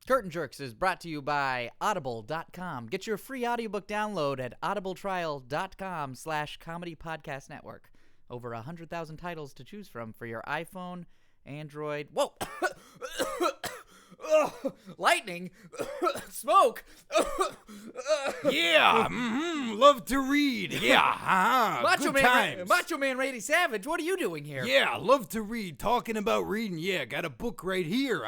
Curtain Jerks is brought to you by Audible.com. Get your free audiobook download at audibletrial.com/comedy podcast network. Over 100,000 titles to choose from for your iPhone, Android. Whoa! Lightning! Smoke! Yeah, love to read. Yeah, good times. Macho Man Randy Savage, what are you doing here? Yeah, love to read. Talking about reading. Yeah, got a book right here.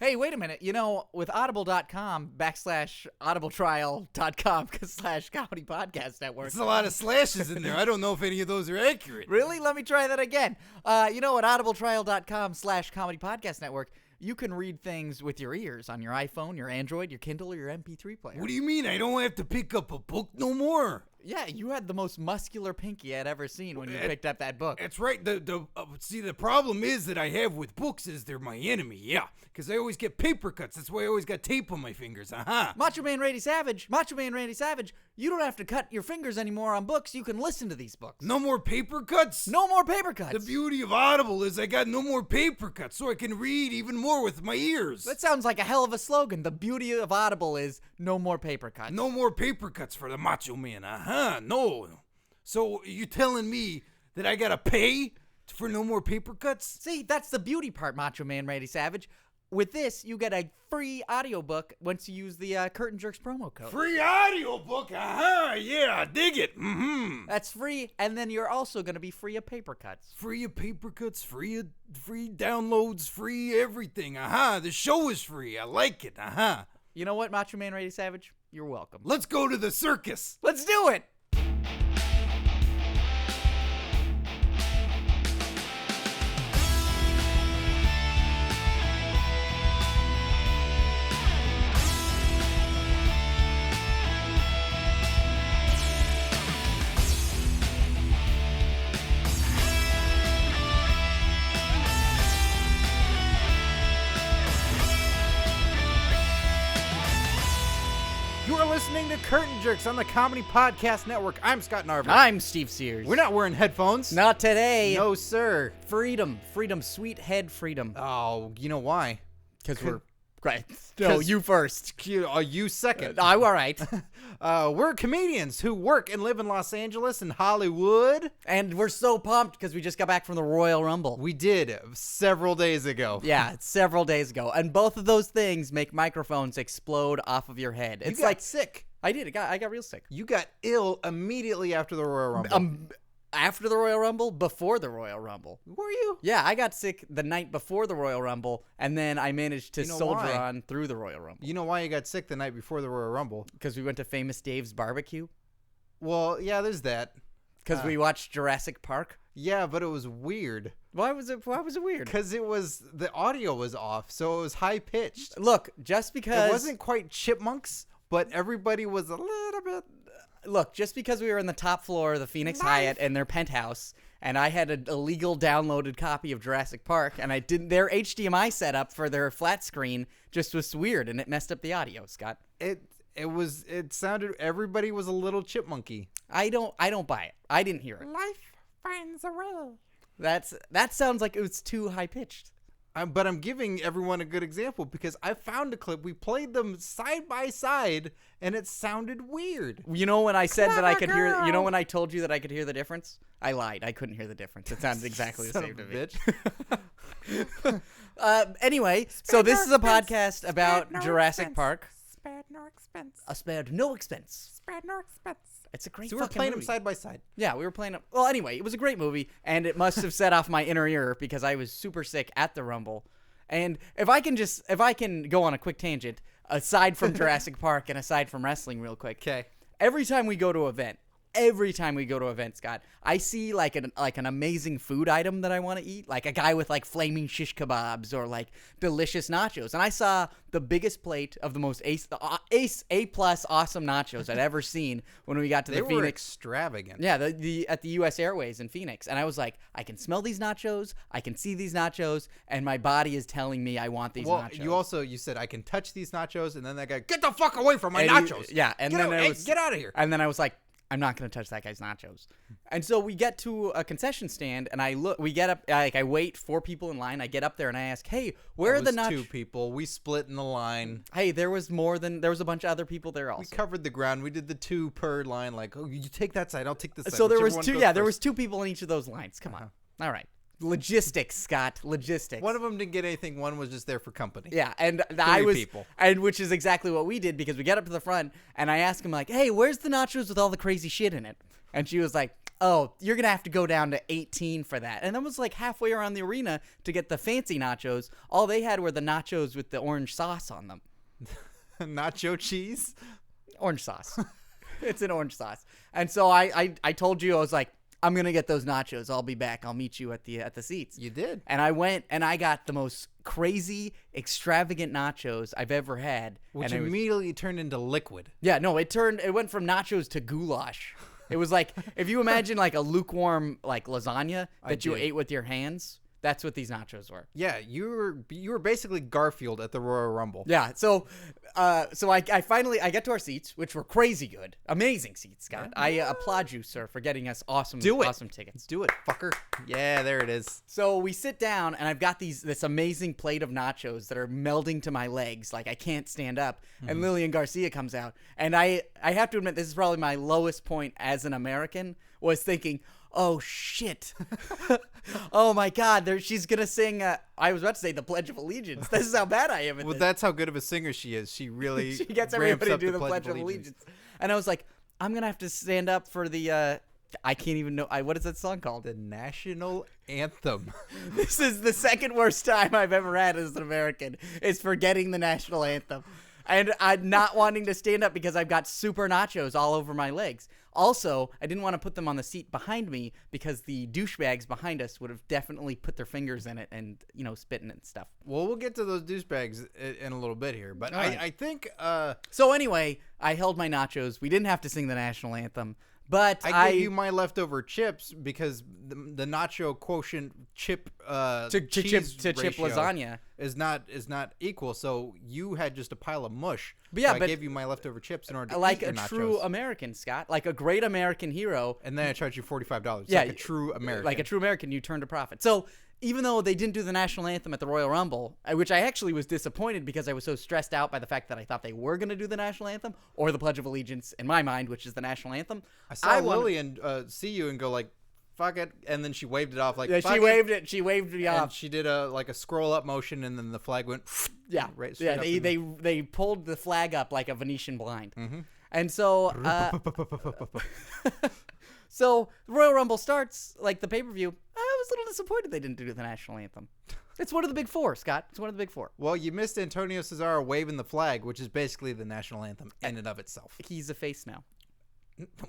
Hey, wait a minute. You know, with audible.com /audibletrial.com/comedy podcast network. There's a lot of slashes in there. I don't know if any of those are accurate. Really? Let me try that again. You know, at audibletrial.com/comedy podcast network, you can read things with your ears on your iPhone, your Android, your Kindle, or your MP3 player. What do you mean? I don't have to pick up a book no more? Yeah, you had the most muscular pinky I'd ever seen when you picked up that book. That's right. See, the problem is that I have with books is they're my enemy. Yeah, because I always get paper cuts. That's why I always got tape on my fingers. Macho Man Randy Savage, you don't have to cut your fingers anymore on books. You can listen to these books. No more paper cuts? No more paper cuts. The beauty of Audible is I got no more paper cuts, so I can read even more with my ears. That sounds like a hell of a slogan. The beauty of Audible is no more paper cuts. No more paper cuts for the Macho Man. No. So you telling me that I gotta pay for no more paper cuts? See, that's the beauty part, Macho Man Randy Savage. With this, you get a free audiobook once you use the Curtain Jerks promo code. Free audiobook? Yeah, dig it. That's free, and then you're also going to be free of paper cuts. Free of paper cuts, free downloads, free everything. The show is free. I like it. You know what, Macho Man Randy Savage? You're welcome. Let's go to the circus. Let's do it. Listening to Curtain Jerks on the Comedy Podcast Network. I'm Scott Narver. I'm Steve Sears. We're not wearing headphones. Not today. No, sir. Freedom, sweet head freedom. Oh, you know why? Because we're... Right. No, you first. You second. All right. We're comedians who work and live in Los Angeles and Hollywood. And we're so pumped because we just got back from the Royal Rumble. We did several days ago. Yeah, several days ago. And both of those things make microphones explode off of your head. It's you got like sick. I did. I got real sick. You got ill immediately after the Royal Rumble. After the Royal Rumble? Before the Royal Rumble. Were you? Yeah, I got sick the night before the Royal Rumble, and then I managed to soldier why? on through the Royal Rumble. You know why you got sick the night before the Royal Rumble? Because we went to Famous Dave's barbecue. Well, yeah, there's that. Because we watched Jurassic Park. Yeah, but it was weird. Why was it weird? Because the audio was off, so it was high pitched. Look, just because it wasn't quite chipmunks, but everybody was a little bit. Look, just because we were in the top floor of the Phoenix Hyatt in their penthouse, and I had an illegal downloaded copy of Jurassic Park, and I didn't, their HDMI setup for their flat screen just was weird, and it messed up the audio, Scott. It sounded, everybody was a little chipmunky. I don't buy it. I didn't hear it. Life finds a way. That sounds like it was too high pitched. But I'm giving everyone a good example because I found a clip. We played them side by side, and it sounded weird. You know when I said that I could hear? You know when I told you that I could hear the difference? I lied. I couldn't hear the difference. It sounded exactly the same to me. Bitch. Anyway, so this is a podcast about Jurassic Park. Spared no expense. Spared no expense. Spared no expense. It's a great So fucking we're playing movie. them side by side. Yeah, we were playing them. Well, anyway, it was a great movie, and it must have set off my inner ear because I was super sick at the Rumble. And if I can go on a quick tangent, aside from Jurassic Park and aside from wrestling real quick. Okay. Every time we go to an event, Scott, I see like an amazing food item that I want to eat, like a guy with like flaming shish kebabs or like delicious nachos. And I saw the biggest plate of the most A+ awesome nachos I'd ever seen when we got to the Phoenix. They were extravagant. Yeah, at the U.S. Airways in Phoenix. And I was like, I can smell these nachos, I can see these nachos, and my body is telling me I want these nachos. You said I can touch these nachos, and then that guy, get the fuck away from my nachos. And then get out of here. And then I was like, I'm not going to touch that guy's nachos. And so we get to a concession stand, and we get up, I wait 4 people in line. I get up there and I ask, hey, where are the nachos? 2 people. We split in the line. Hey, there was a bunch of other people there also. We covered the ground. We did the 2 per line. Like, oh, you take that side, I'll take this side. So there was Whichever 2, one goes there was first. 2 people in each of those lines. Come on. All right. Logistics, Scott. Logistics. One of them didn't get anything. One was just there for company. Yeah, and 3 people. and which is exactly what we did, because we get up to the front and I asked him like, "Hey, where's the nachos with all the crazy shit in it?" And she was like, "Oh, you're gonna have to go down to 18 for that." And that was like halfway around the arena to get the fancy nachos. All they had were the nachos with the orange sauce on them. Nacho cheese. Orange sauce. It's an orange sauce. And so I told you, I was like, I'm gonna get those nachos. I'll be back. I'll meet you at the seats. You did. And I went and I got the most crazy, extravagant nachos I've ever had. Which and immediately turned into liquid. yeah, no, it went from nachos to goulash. It was like, if you imagine like a lukewarm like lasagna that you did. ate with your hands, that's what these nachos were. Yeah, you were basically Garfield at the Royal Rumble. Yeah, so I finally get to our seats, which were crazy good, amazing seats, Scott. I applaud you, sir, for getting us awesome tickets. Do it, fucker. Yeah, there it is. So we sit down, and I've got this amazing plate of nachos that are melding to my legs, like I can't stand up. And Lillian Garcia comes out, and I have to admit, this is probably my lowest point as an American, was thinking, oh shit. Oh my God, she's gonna sing. I was about to say the Pledge of Allegiance. This is how bad I am at Well, this. that's how good of a singer she is. She really She gets ramps everybody to up do the Pledge of Allegiance. And I was like, I'm gonna have to stand up for the. I can't even know. What is that song called? The national anthem. This is the second worst time I've ever had as an American, is forgetting the national anthem. And I'm not wanting to stand up because I've got super nachos all over my legs. Also, I didn't want to put them on the seat behind me because the douchebags behind us would have definitely put their fingers in it and, spit in it and stuff. Well, we'll get to those douchebags in a little bit here. But All right. I think So anyway, I held my nachos. We didn't have to sing the national anthem. But I gave you my leftover chips because the nacho quotient chip to cheese chip ratio lasagna is not equal. So you had just a pile of mush. But yeah, so I but gave you my leftover chips in order to like eat a your nachos. true American, Scott, like a great American hero. And then I charged you $45. Yeah, like a true American. Like a true American, you turned a profit. So even though they didn't do the national anthem at the Royal Rumble, which I actually was disappointed because I was so stressed out by the fact that I thought they were going to do the national anthem or the Pledge of Allegiance in my mind, which is the national anthem. I saw Lillian see you and go like, "Fuck it," and then she waved it off like. Yeah, Fuck she it. waved it. She waved me And off. she did a scroll up motion, and then the flag went. Yeah, right. Straight yeah. up They pulled the flag up like a Venetian blind, and so so the Royal Rumble starts, like the pay-per-view. I was a little disappointed they didn't do the national anthem. It's one of the big 4, Scott. It's one of the big 4. Well, you missed Antonio Cesaro waving the flag, which is basically the national anthem in and of itself. He's a face now.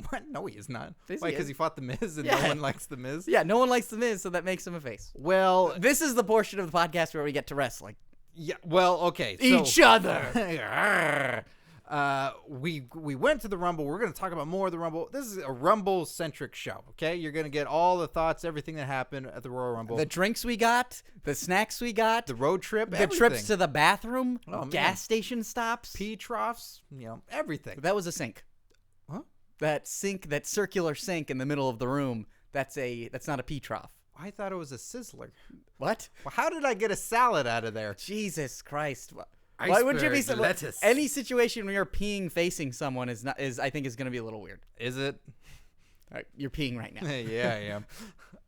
What? No, he is not. Yes, Why? he Because is. he fought the Miz, and Yeah. no one likes the Miz. Yeah, no one likes The Miz, so that makes him a face. Well, This is the portion of the podcast where we get to wrestling. yeah. Well, okay. Each other. We went to the Rumble. We're going to talk about more of the Rumble. This is a Rumble-centric show, okay? You're going to get all the thoughts, everything that happened at the Royal Rumble. The drinks we got, the snacks we got, The road trip, the trips to the bathroom, Oh, man. gas station stops. pee troughs, everything. That was a sink. Huh? That sink, that circular sink in the middle of the room, that's not a pee trough. I thought it was a sizzler. What? Well, how did I get a salad out of there? Jesus Christ. Why would you be Iceberg lettuce. any situation where you're peeing facing someone is I think is going to be a little weird. Is it? All right, you're peeing right now. Yeah,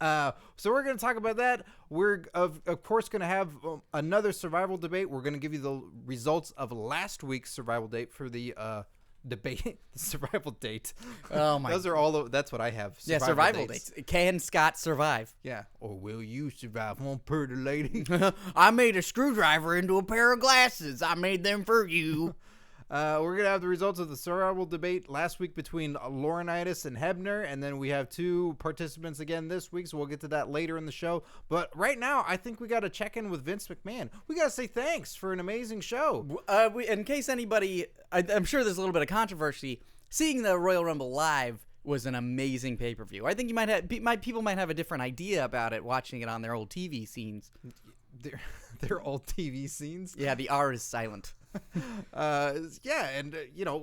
I am. So we're going to talk about that. We're, of course, going to have another survival debate. We're going to give you the results of last week's survival date for the debate. Survival date. Oh, my. Those are all. That's what I have. Yeah, survival dates. Can Scott survive? Yeah. Or will you survive, one pretty lady? I made a screwdriver into a pair of glasses. I made them for you. We're going to have the results of the survival debate last week between Laurinaitis and Hebner, and then we have 2 participants again this week, so we'll get to that later in the show. But right now, I think we got to check in with Vince McMahon. We got to say thanks for an amazing show. In case anybody, I'm sure there's a little bit of controversy, seeing the Royal Rumble live was an amazing pay-per-view. I think people might have a different idea about it watching it on their old TV scenes. They're old TV scenes. Yeah, the R is silent. Yeah, and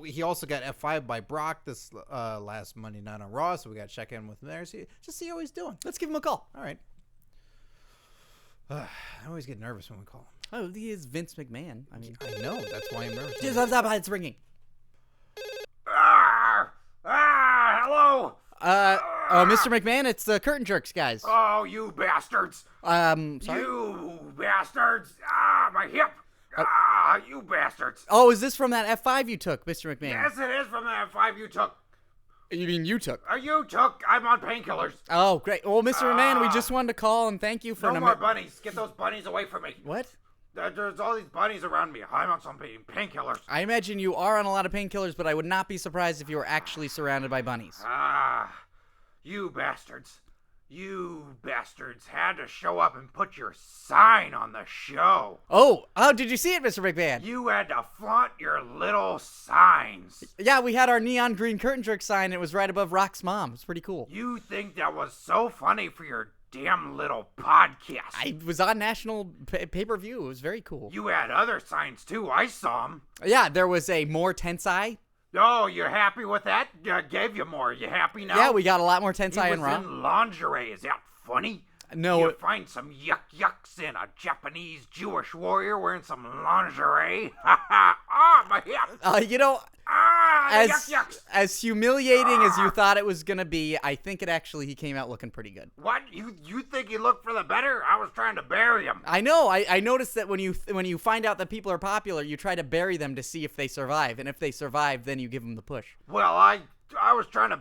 he also got F5 by Brock this last Monday night on Raw, so we got to check in with him there, just see how he's doing. Let's give him a call. All right. I always get nervous when we call him. Oh, he is Vince McMahon. I mean, I know, that's why I'm nervous. it's ringing. Hello. Mr. McMahon, it's the Curtain Jerks guys. Oh, you bastards. Sorry? You bastards. My hip. You bastards. Oh, is this from that F5 you took, Mr. McMahon? Yes, it is from that 5 you took. You mean you took? You took. I'm on painkillers. Oh, great. Well, Mr. McMahon, we just wanted to call and thank you for... No more bunnies. Get those bunnies away from me. What? There's all these bunnies around me. I'm on some painkillers. I imagine you are on a lot of painkillers, but I would not be surprised if you were actually surrounded by bunnies. You bastards. You bastards had to show up and put your sign on the show. Oh, did you see it, Mr. McMahon? You had to flaunt your little signs. Yeah, we had our neon green Curtain Jerk sign. It was right above Rock's mom. It's pretty cool. You think that was so funny for your damn little podcast? I was on national pay-per-view. It was very cool. You had other signs, too. I saw them. Yeah, there was a more Tensai. Oh, you're happy with that? I gave you more. You happy now? Yeah, we got a lot more Tensai He in was Raw. in lingerie. Is that funny? No. You find some yucks in a Japanese Jewish warrior wearing some lingerie. Ha ha! My hip. Yucks. As humiliating as you thought it was gonna be, I think he came out looking pretty good. What? You think he looked for the better? I was trying to bury him. I know. I noticed that when you find out that people are popular, you try to bury them to see if they survive, and if they survive, then you give them the push. Well, I was trying to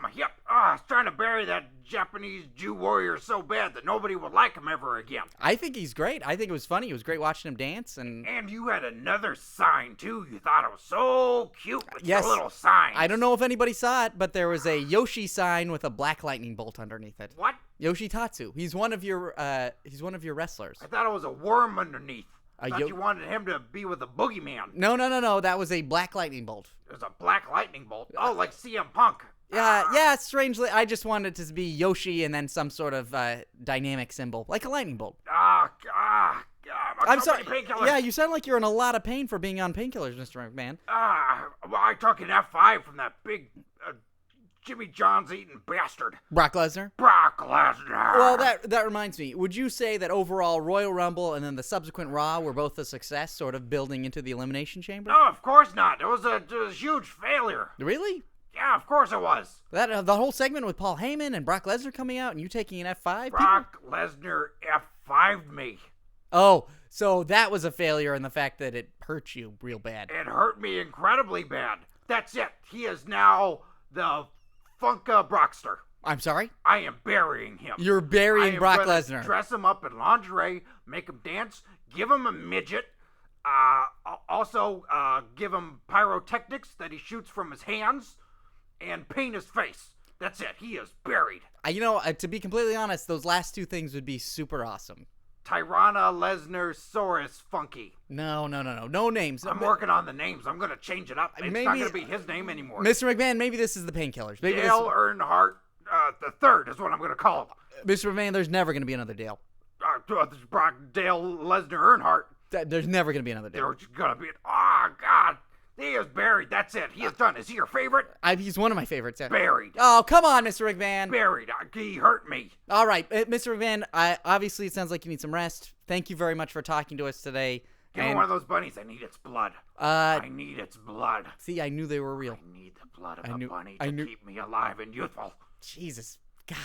my hip. I was trying to bury that Japanese Jew warrior so bad that nobody would like him ever again. I think he's great. I think it was funny. It was great watching him dance. And you had another sign, too. You thought it was so cute with your little signs. I don't know if anybody saw it, but there was a Yoshi sign with a black lightning bolt underneath it. What? Yoshi Tatsu. He's one of your wrestlers. I thought it was a worm underneath. I thought you wanted him to be with a boogeyman. No. That was a black lightning bolt. It was a black lightning bolt. Oh, like CM Punk. Yeah, strangely, I just wanted it to be Yoshi and then some sort of dynamic symbol, like a lightning bolt. I'm sorry. Painkillers. Yeah, you sound like you're in a lot of pain for being on painkillers, Mr. McMahon. Well, I took an F5 from that big Jimmy John's eating bastard. Brock Lesnar? Brock Lesnar. Well, that reminds me. Would you say that overall Royal Rumble and then the subsequent Raw were both a success, sort of building into the Elimination Chamber? No, of course not. It was a huge failure. Really? Yeah, of course it was. That the whole segment with Paul Heyman and Brock Lesnar coming out and you taking an F5? Brock Lesnar F5'd me. Oh, so that was a failure in the fact that it hurt you real bad. It hurt me incredibly bad. That's it. He is now the Funka Brockster. I'm sorry? I am burying him. You're burying Brock Lesnar. Dress him up in lingerie, make him dance, give him a midget, also give him pyrotechnics that he shoots from his hands, and paint his face. That's it. He is buried. To be completely honest, those last two things would be super awesome. Tyranna Lesnar Saurus Funky. No names. I'm working on the names. I'm going to change it up. It's not going to be his name anymore. Mr. McMahon, maybe this is the painkillers. Dale Earnhardt the third is what I'm going to call him. Mr. McMahon, there's never going to be another Dale. Dale Lesnar Earnhardt. There's never going to be another Dale. There's going to be God. He is buried. That's it. He is done. Is he your favorite? He's one of my favorites. Yeah. Buried. Oh, come on, Mr. McMahon. Buried. He hurt me. All right, Mr. McMahon, obviously it sounds like you need some rest. Thank you very much for talking to us today. Give me one of those bunnies. I need its blood. I need its blood. See, I knew they were real. I need the blood of a bunny to keep me alive and youthful. Jesus. God.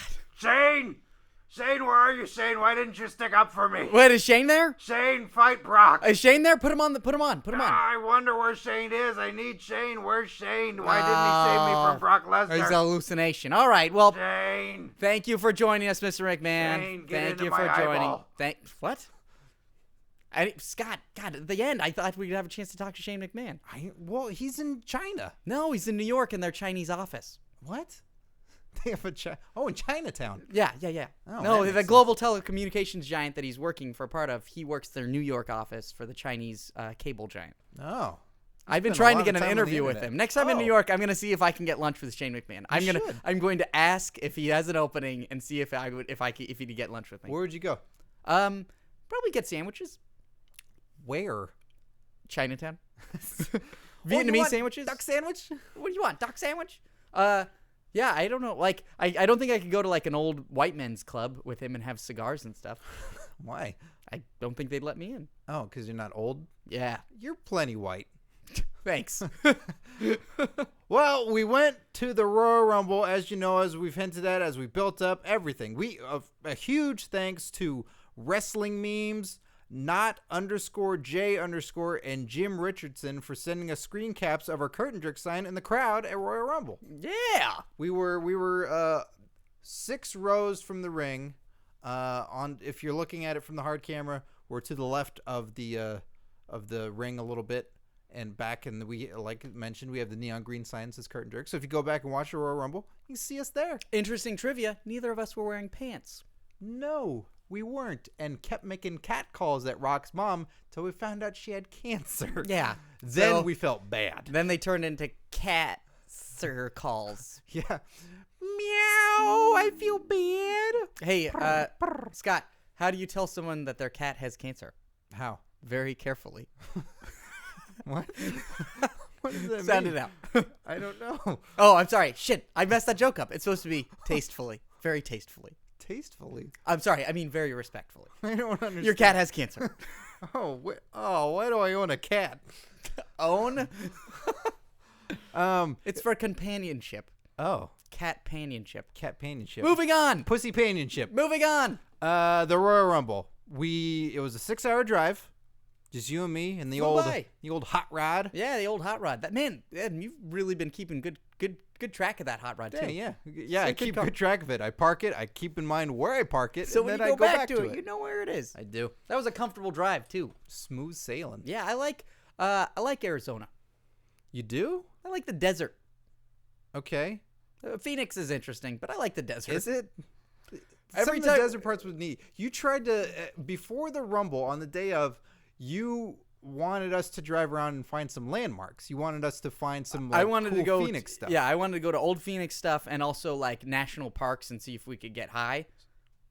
Shane, where are you, Shane? Why didn't you stick up for me? Wait, is Shane there? Shane, fight Brock. Is Shane there? Put him on. I wonder where Shane is. I need Shane. Where's Shane? Why didn't he save me from Brock Lesnar? It's a hallucination. All right, well, Shane. Thank you for joining us, Mr. McMahon. Shane, get thank into you my for joining. eyeball. What? Scott, God, at the end, I thought we'd have a chance to talk to Shane McMahon. Well, he's in China. No, he's in New York in their Chinese office. What? They have in Chinatown. Yeah. Oh, No, that the makes global telecommunications giant that he's working for part of, he works their New York office for the Chinese cable giant. Oh. I've been spent a trying lot to of get an time on the interview with internet. him. Next time in New York, I'm going to see if I can get lunch with Shane McMahon. I'm going to ask if he has an opening and see if he'd get lunch with me. Where'd you go? Probably get sandwiches. Where? Chinatown. Oh, you Vietnamese want sandwiches. Duck sandwich? What do you want? Duck sandwich? Yeah, I don't know. Like, I don't think I could go to like an old white men's club with him and have cigars and stuff. Why? I don't think they'd let me in. Oh, because you're not old? Yeah. You're plenty white. Thanks. Well, we went to the Royal Rumble, as you know, as we've hinted at, as we built up everything. We a huge thanks to Wrestling Memes, not_J_ and Jim Richardson for sending us screen caps of our curtain jerk sign in the crowd at Royal Rumble. Yeah. We were 6 rows from the ring. If you're looking at it from the hard camera, we're to the left of the ring a little bit. And back in we like mentioned, we have the neon green signs as curtain jerk. So if you go back and watch the Royal Rumble, you can see us there. Interesting trivia. Neither of us were wearing pants. No, we weren't, and kept making cat calls at Rock's mom till we found out she had cancer. Yeah. Then So- we felt bad. Then they turned into cat sir calls. Yeah. Meow, I feel bad. Hey, Scott, how do you tell someone that their cat has cancer? How? Very carefully. What? What does that Sound mean? it out. I don't know. Oh, I'm sorry. Shit, I messed that joke up. It's supposed to be tastefully. Very tastefully. Tastefully. I'm sorry. I mean very respectfully. I don't understand. Your cat has cancer. Why do I own a cat? Own? It's for companionship. Oh, Cat panionship. cat panionship. Moving on. Pussy panionship. Moving on. The Royal Rumble. It was a 6-hour drive. Just you and me and the Flew by. old hot rod. Yeah, the old hot rod. That man, you've really been keeping good track of that hot rod too. Yeah. It's I a good keep car. good track of it. I park it. I keep in mind where I park it. So and when then you I go back to it, you know where it is. I do. That was a comfortable drive too. Smooth sailing. Yeah, I like Arizona. You do? I like the desert. Okay. Phoenix is interesting, but I like the desert. Is it? Every Some of the time- desert parts was neat. You tried to before the Rumble on the day of. You wanted us to drive around and find some landmarks. You wanted us to find some. I wanted cool to go Phoenix stuff. Yeah, I wanted to go to old Phoenix stuff and also like national parks and see if we could get high.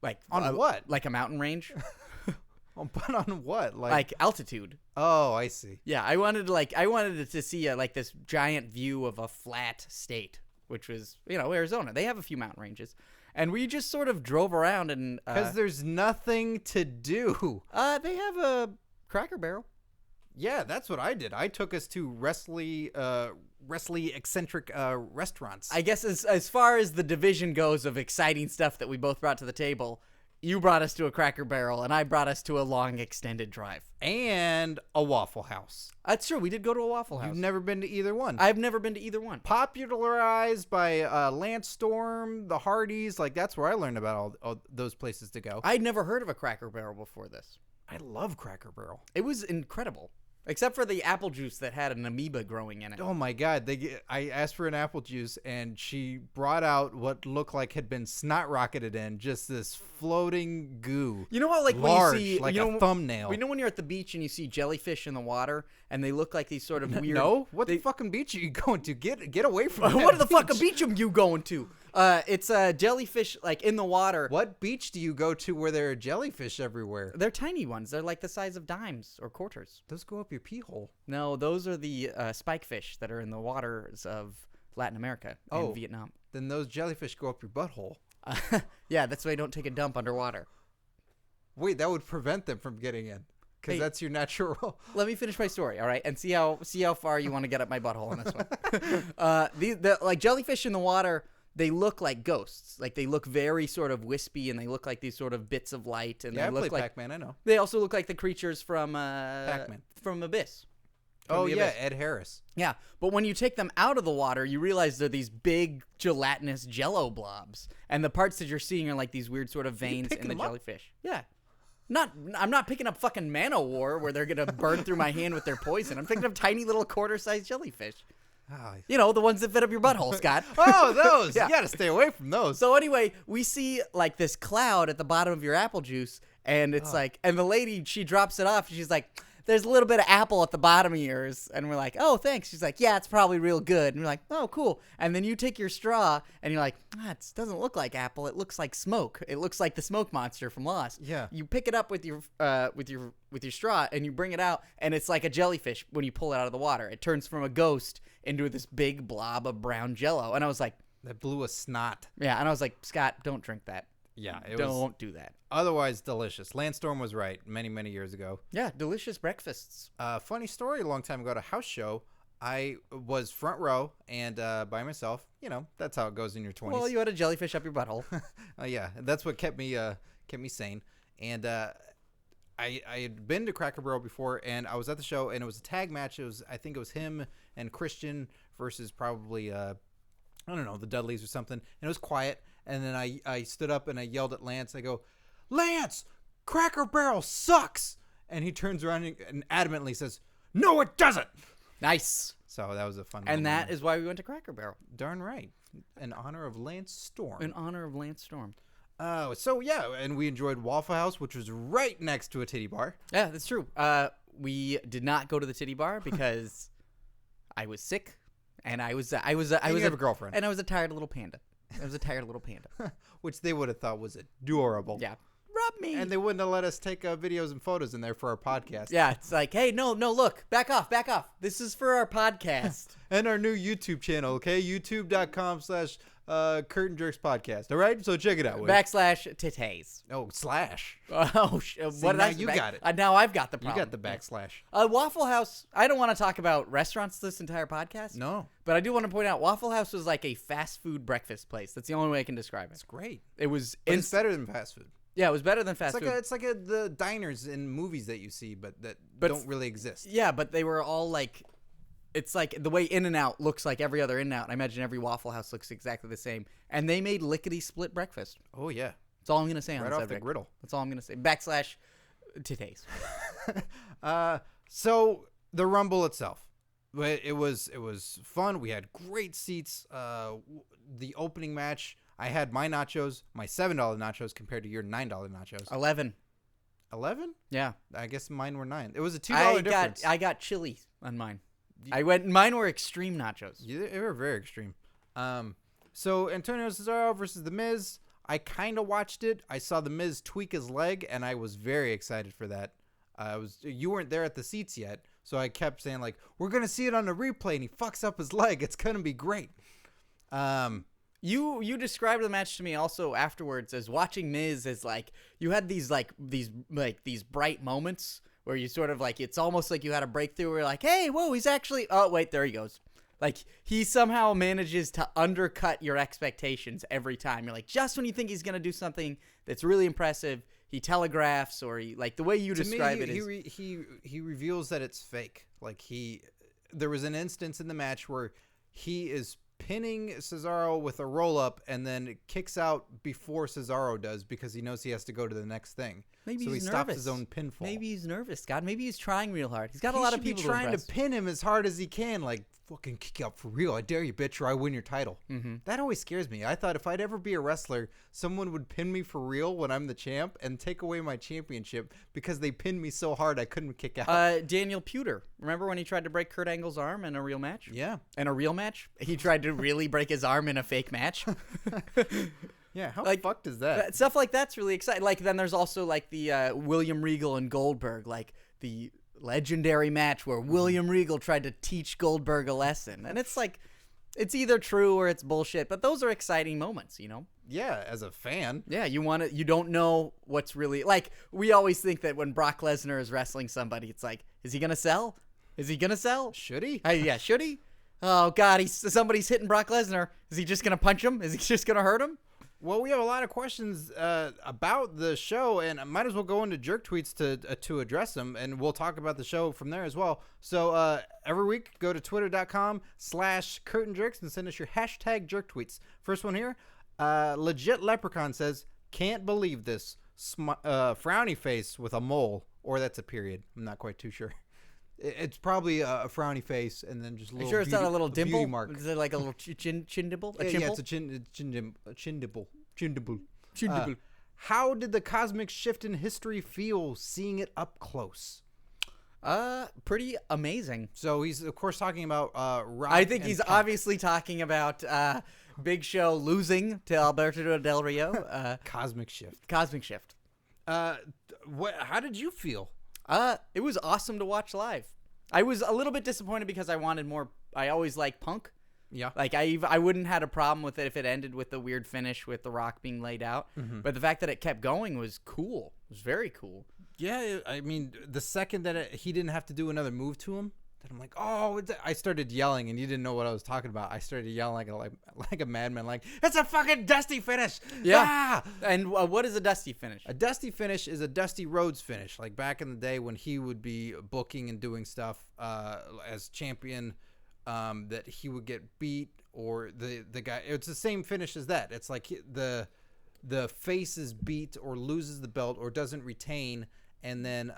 Like On what? Like a mountain range, Oh, but on what? like altitude. Oh, I see. Yeah, I wanted to see like this giant view of a flat state, which was Arizona. They have a few mountain ranges, and we just sort of drove around and Because there's nothing to do. they have a Cracker Barrel. Yeah, that's what I did. I took us to wrestly eccentric restaurants. I guess as far as the division goes of exciting stuff that we both brought to the table, you brought us to a Cracker Barrel, and I brought us to a long extended drive. and a Waffle House. That's true. We did go to a Waffle House. You've never been to either one. I've never been to either one. Popularized by Lance Storm, the Hardys. Like, that's where I learned about all those places to go. I'd never heard of a Cracker Barrel before this. I love Cracker Barrel. It was incredible. Except for the apple juice that had an amoeba growing in it. Oh my God! I asked for an apple juice, and she brought out what looked like had been snot rocketed in, just this floating goo. You know how like large, when you see like you a know, thumbnail. You know when you're at the beach and you see jellyfish in the water and they look like these sort of weird. No, what the fucking beach are you going to? Get away from that What the fucking beach. beach are you going to? It's jellyfish like in the water. What beach do you go to where there are jellyfish everywhere? They're tiny ones. They're like the size of dimes or quarters. Those go up your pee hole. No, those are the spike fish that are in the waters of Latin America and Vietnam. Then those jellyfish go up your butthole. Yeah, that's why you don't take a dump underwater. Wait, that would prevent them from getting in, because Hey. that's your natural. Let me finish my story, all right, and see how far you want to get up my butthole on this one. The like jellyfish in the water, they look like ghosts. Like they look very sort of wispy, and they look like these sort of bits of light, and Yeah, I they look played like Pac-Man. I know. they also look like the creatures from Pac-Man. from Abyss. From Oh the yeah, Abyss. Ed Harris. Yeah, but when you take them out of the water, you realize they're these big gelatinous jello blobs, and the parts that you're seeing are like these weird sort of veins in picking the them up? jellyfish. Yeah. I'm not picking up fucking Man-O-War where they're gonna burn through my hand with their poison. I'm picking up tiny little quarter-sized jellyfish. Oh, You know, the ones that fit up your butthole, Scott. those! Yeah. You gotta stay away from those. So anyway, we see like this cloud at the bottom of your apple juice, and it's like, and the lady, she drops it off, and she's like, there's a little bit of apple at the bottom of yours. And we're like, oh, thanks. She's like, yeah, it's probably real good. And we're like, oh, cool. And then you take your straw and you're like, it doesn't look like apple. It looks like smoke. It looks like the smoke monster from Lost. Yeah. You pick it up with your straw and you bring it out, and it's like a jellyfish when you pull it out of the water. It turns from a ghost into this big blob of brown jello. And I was like, That blew a snot. yeah. And I was like, Scott, don't drink that. Yeah, it was Don't do that. otherwise delicious. Lance Storm was right many, many years ago. Yeah, delicious breakfasts. Funny story, a long time ago at a house show, I was front row and by myself. You know, that's how it goes in your 20s. Well, you had a jellyfish up your butthole. Yeah, that's what kept me sane. And I had been to Cracker Barrel before, and I was at the show, and it was a tag match. I think it was him and Christian versus probably I don't know, the Dudleys or something. And it was quiet. And then I stood up and I yelled at Lance. I go, Lance, Cracker Barrel sucks. And he turns around and adamantly says, no, it doesn't. Nice. So that was a fun And that moment. is why we went to Cracker Barrel. Darn right. In honor of Lance Storm. In honor of Lance Storm. So yeah, and we enjoyed Waffle House, which was right next to a titty bar. Yeah, that's true. We did not go to the titty bar because I was sick, and I was You have a girlfriend. and I was a tired little panda. Which they would have thought was adorable. Yeah, rub me. And they wouldn't have let us take videos and photos in there for our podcast. Yeah, it's like, hey, no, look, back off. This is for our podcast. And our new YouTube channel, okay? YouTube.com/Curtain Jerks Podcast. All right? So check it out. /titties. Oh, slash. Oh, what did now I you got it. Now I've got the You problem. got the backslash. Waffle House, I don't want to talk about restaurants this entire podcast. No. But I do want to point out Waffle House was like a fast food breakfast place. That's the only way I can describe it. It's great. It was But it's better than fast food. Yeah, it was better than fast food. It's like the diners in movies that you see, but don't really exist. Yeah, but they were all like, it's like the way In-N-Out looks like every other In-N-Out. I imagine every Waffle House looks exactly the same. And they made lickety-split breakfast. Oh, yeah. That's all I'm going to say on Right the off subject. the griddle. That's all I'm going to say. /titties. So the Rumble itself, it was fun. We had great seats. The opening match, I had my nachos, my $7 nachos compared to your $9 nachos. 11. 11? Yeah. I guess mine were 9. It was a $2 difference. I got chili on mine. Mine were extreme nachos. They were very extreme. So Antonio Cesaro versus The Miz. I kind of watched it. I saw The Miz tweak his leg, and I was very excited for that. You weren't there at the seats yet, so I kept saying like, "We're gonna see it on the replay," and he fucks up his leg. It's gonna be great. You described the match to me also afterwards as watching Miz as like you had these bright moments where you sort of like it's almost like you had a breakthrough where you're like, hey, whoa, he's actually wait, there he goes. Like he somehow manages to undercut your expectations every time. You're like, just when you think he's gonna do something that's really impressive, he telegraphs or he like the way you describe it is he reveals that it's fake. Like there was an instance in the match where he is pinning Cesaro with a roll-up and then kicks out before Cesaro does because he knows he has to go to the next thing. Maybe so he's he nervous. stops his own pinfall. Maybe he's nervous, God. Maybe he's trying real hard. He's got a lot of people trying to pin him as hard as he can, like fucking kick out for real. I dare you, bitch, or I win your title. Mm-hmm. That always scares me. I thought if I'd ever be a wrestler, someone would pin me for real when I'm the champ and take away my championship because they pinned me so hard I couldn't kick out. Daniel Puder. Remember when he tried to break Kurt Angle's arm in a real match? Yeah. In a real match? He tried to really break his arm in a fake match? Yeah, how like, fucked is that? Stuff like that's really exciting. Like then there's also like the William Regal and Goldberg, like the legendary match where William Regal tried to teach Goldberg a lesson. And it's like it's either true or it's bullshit, but those are exciting moments, you know? Yeah, as a fan. Yeah, you don't know what's really like we always think that when Brock Lesnar is wrestling somebody, it's like, is he gonna sell? Is he gonna sell? Should he? Yeah, should he? Oh God, somebody's hitting Brock Lesnar. Is he just gonna punch him? Is he just gonna hurt him? Well, we have a lot of questions about the show, and I might as well go into jerk tweets to address them, and we'll talk about the show from there as well. So every week, go to twitter.com/curtain jerks and send us your hashtag jerk tweets. First one here, Legit Leprechaun says, can't believe this, frowny face with a mole, or that's a period. I'm not quite too sure. It's probably a frowny face and then just a little. Are you sure it's not a little dimple? Beauty mark. Is it like a little chin dimple? A Yeah, chimple? it's a chin dimple. Chin dimple. How did the cosmic shift in history feel seeing it up close? Pretty amazing. So he's of course talking about Rock. I think and he's Punk. obviously talking about Big Show losing to Alberto Del Rio. Cosmic Shift. Cosmic Shift. How did you feel? It was awesome to watch live. I was a little bit disappointed because I wanted more. I always like Punk. Yeah. Like I wouldn't had a problem with it if it ended with the weird finish with the Rock being laid out. But the fact that it kept going was cool. It was very cool. Yeah, I mean, the second that he didn't have to do another move to him, then I'm like, oh, I started yelling, and you didn't know what I was talking about. I started yelling like a madman, like, it's a fucking Dusty finish. Yeah. Ah! And what is a Dusty finish? A Dusty finish is a Dusty Rhodes finish, like back in the day when he would be booking and doing stuff as champion, that he would get beat, or the guy. It's the same finish as that. It's like the face is beat or loses the belt or doesn't retain. And then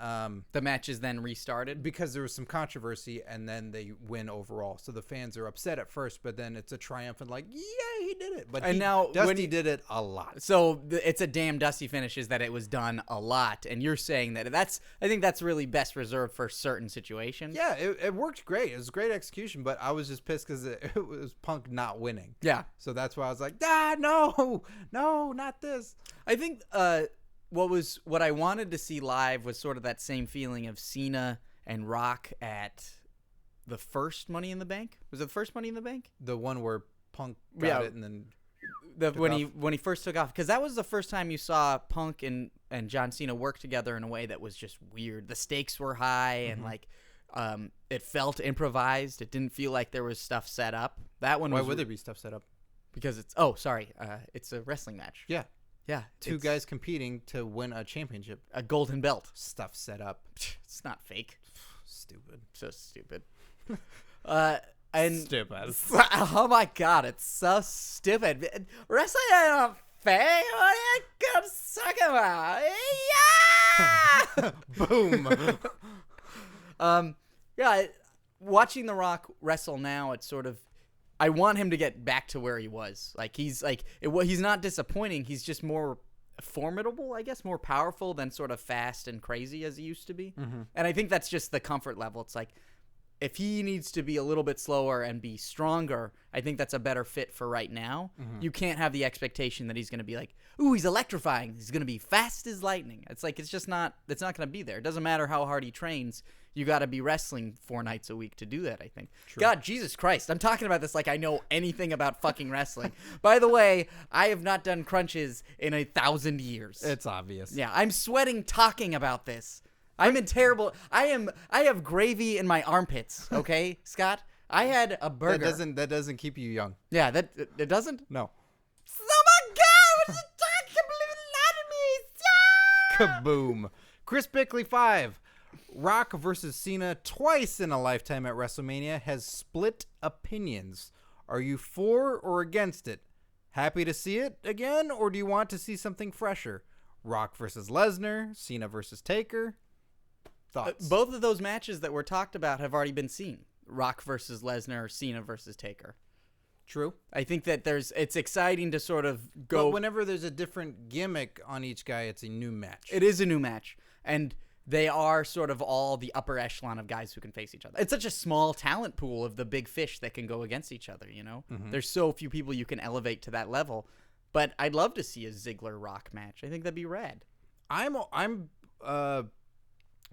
The match is then restarted. because there was some controversy, and then they win overall. So the fans are upset at first, but then it's a triumphant, like, yeah, he did it. But And now when Dusty did it a lot. So it's a damn Dusty finish is that it was done a lot, and you're saying that I think that's really best reserved for certain situations. Yeah, it worked great. It was great execution, but I was just pissed because it was Punk not winning. Yeah. So that's why I was like, no, not this. I think what I wanted to see live was sort of that same feeling of Cena and Rock at the first Money in the Bank. Was it the first Money in the Bank? The one where Punk got it and then When he first took off, because that was the first time you saw Punk and John Cena work together in a way that was just weird. The stakes were high and like it felt improvised. It didn't feel like there was stuff set up. That one why was would there be stuff set up? because it's it's a wrestling match. Yeah, Yeah, two it's guys competing to win a championship. a golden belt. Stuff set up. It's not fake. Stupid. So stupid. And Stupid. oh my god, it's so stupid. Wrestling ain't fake. What are you gonna talk about? Yeah. Boom. Yeah. Watching The Rock wrestle now, it's sort of. I want him to get back to where he was. He's not disappointing. He's just more formidable, I guess, more powerful than sort of fast and crazy as he used to be. And I think that's just the comfort level. It's like if he needs to be a little bit slower and be stronger, I think that's a better fit for right now. You can't have the expectation that he's going to be like, ooh, he's electrifying. He's going to be fast as lightning. It's like it's not going to be there. It doesn't matter how hard he trains. You got to be wrestling 4 nights a week to do that, I think. True. God, Jesus Christ. I'm talking about this like I know anything about fucking wrestling. By the way, I have not done crunches in 1,000 years. It's obvious. Yeah, I'm sweating talking about this. I'm in terrible. I have gravy in my armpits, okay, Scott? I had a burger. That doesn't keep you young. Yeah, it doesn't? No. Oh my God! What's the talk? Kaboom. Chris Bickley 5. Rock versus Cena twice in a lifetime at WrestleMania has split opinions. Are you for or against it? Happy to see it again, or do you want to see something fresher? Rock versus Lesnar, Cena versus Taker. Thoughts? Both of those matches that were talked about have already been seen. Rock versus Lesnar, Cena versus Taker. True. I think that it's exciting to sort of go. But whenever there's a different gimmick on each guy, it's a new match. It is a new match. And they are sort of all the upper echelon of guys who can face each other. It's such a small talent pool of the big fish that can go against each other, you know? There's so few people you can elevate to that level. But I'd love to see a Ziggler-Rock match. I think that'd be rad. I'm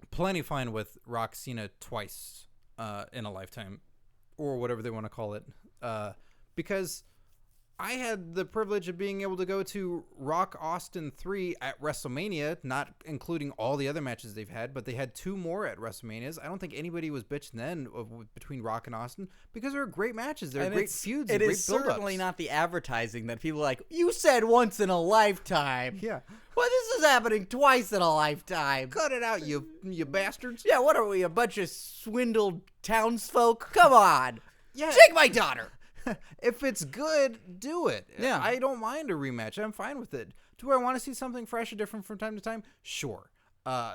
plenty fine with Rock Cena twice in a lifetime, or whatever they want to call it, because I had the privilege of being able to go to Rock Austin 3 at WrestleMania, not including all the other matches they've had, but they had 2 more at WrestleManias. I don't think anybody was bitching then between Rock and Austin because they were great matches. They're great feuds. It and is great certainly build-ups. not the advertising that people are like, you said once in a lifetime. Yeah. Well, this is happening twice in a lifetime. Cut it out, you bastards. Yeah, what are we, a bunch of swindled townsfolk? Come on. Yeah. Take my daughter. If it's good, do it. Yeah. I don't mind a rematch. I'm fine with it. Do I want to see something fresh or different from time to time? Sure.